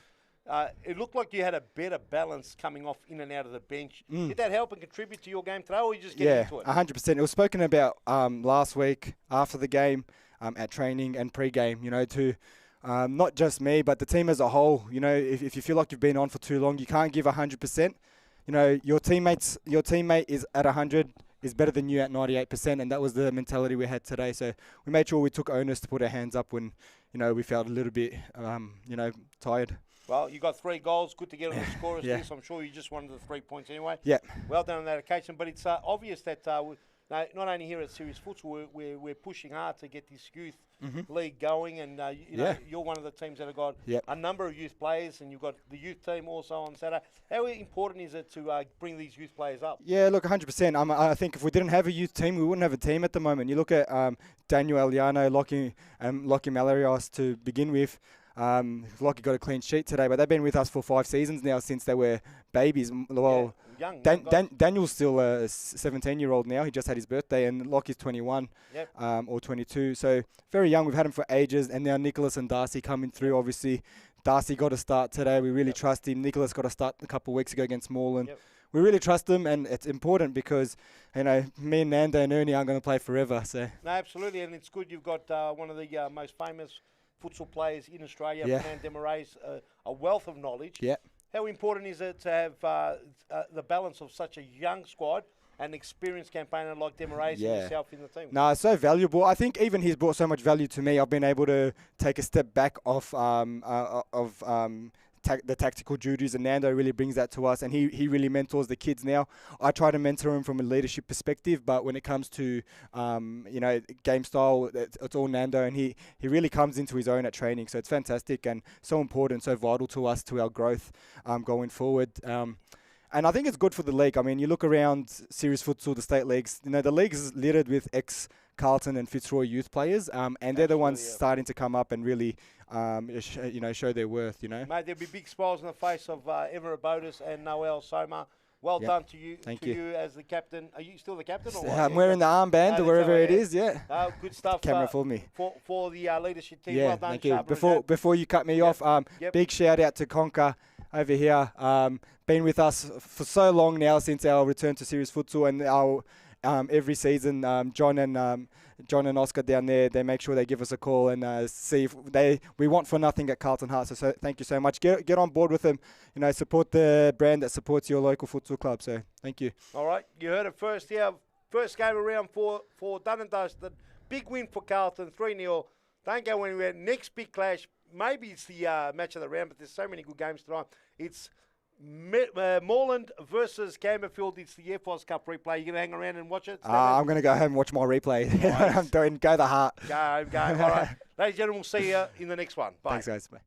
Speaker 1: It looked like you had a better balance coming off in and out of the bench. Did that help and contribute to your game today, or you just get into it?
Speaker 4: 100%. It was spoken about last week after the game, at training and pre-game, to not just me, but the team as a whole. If you feel like you've been on for too long, you can't give 100%. Your teammate is at 100, is better than you at 98%, and that was the mentality we had today. So we made sure we took onus to put our hands up when, we felt a little bit, tired.
Speaker 1: Well, you got 3 goals. Good to get on the scorer's list. I'm sure you just wanted the 3 points anyway.
Speaker 4: Yeah.
Speaker 1: Well done on that occasion. But it's obvious that not only here at Series Futsal, we're pushing hard to get this youth league going. And, you're one of the teams that have got a number of youth players, and you've got the youth team also on Saturday. How important is it to bring these youth players up?
Speaker 4: Yeah, look, 100%. I think if we didn't have a youth team, we wouldn't have a team at the moment. You look at Daniel Eliano, Lockie Malarios to begin with. Lockie got a clean sheet today, but they've been with us for 5 seasons now since they were babies. Well,
Speaker 1: young
Speaker 4: Daniel's still a 17-year-old now. He just had his birthday, and Lockie's 21 or 22. So very young. We've had him for ages, and now Nicholas and Darcy coming through. Obviously, Darcy got a start today. We really trust him. Nicholas got a start a couple of weeks ago against Moreland. We really trust them, and it's important because, me and Nando and Ernie aren't going to play forever. So
Speaker 1: no, absolutely, and it's good you've got one of the most famous futsal players in Australia, Fernand Desmarais, a wealth of knowledge.
Speaker 4: Yeah.
Speaker 1: How important is it to have the balance of such a young squad and experienced campaigner like Desmarais and yourself in the team?
Speaker 4: No, it's so valuable. I think even he's brought so much value to me. I've been able to take a step back off the tactical duties, and Nando really brings that to us, and he really mentors the kids now. I try to mentor him from a leadership perspective, but when it comes to game style, it's all Nando, and he really comes into his own at training. So it's fantastic and so important, so vital to us, to our growth going forward. And I think it's good for the league. I mean, you look around Series Futsal, the state leagues, the league is littered with ex-Carlton and Fitzroy youth players, and they're the ones starting to come up and really, show their worth,
Speaker 1: Mate, there'll be big smiles on the face of Emma Abotis and Noel Soma. Well done to you.
Speaker 4: Thank
Speaker 1: you as the captain. Are you still the captain? Or what?
Speaker 4: I'm wearing the armband or wherever it is,
Speaker 1: good stuff.
Speaker 4: Camera for me.
Speaker 1: For the leadership team.
Speaker 4: Yeah,
Speaker 1: well done,
Speaker 4: thank you. Before you cut me off, big shout out to Conker over here. Been with us for so long now since our return to Series Futsal, and our every season, John and Oscar down there, they make sure they give us a call and see if we want for nothing at Carlton Heart. So thank you so much. Get on board with them. Support the brand that supports your local futsal club. So thank you.
Speaker 1: All right, you heard it first here. First game around for done and dusted. Big win for Carlton, 3-0. Don't go anywhere. Next big clash. Maybe it's the match of the round, but there's so many good games tonight. It's Moreland versus Campbellfield. It's the FOS Cup replay. You going to hang around and watch it?
Speaker 4: I'm going to go home and watch my replay.
Speaker 1: Right.
Speaker 4: I'm doing Go the Heart.
Speaker 1: Go. All right. Ladies and gentlemen, we'll see you in the next one. Bye.
Speaker 4: Thanks, guys. Bye.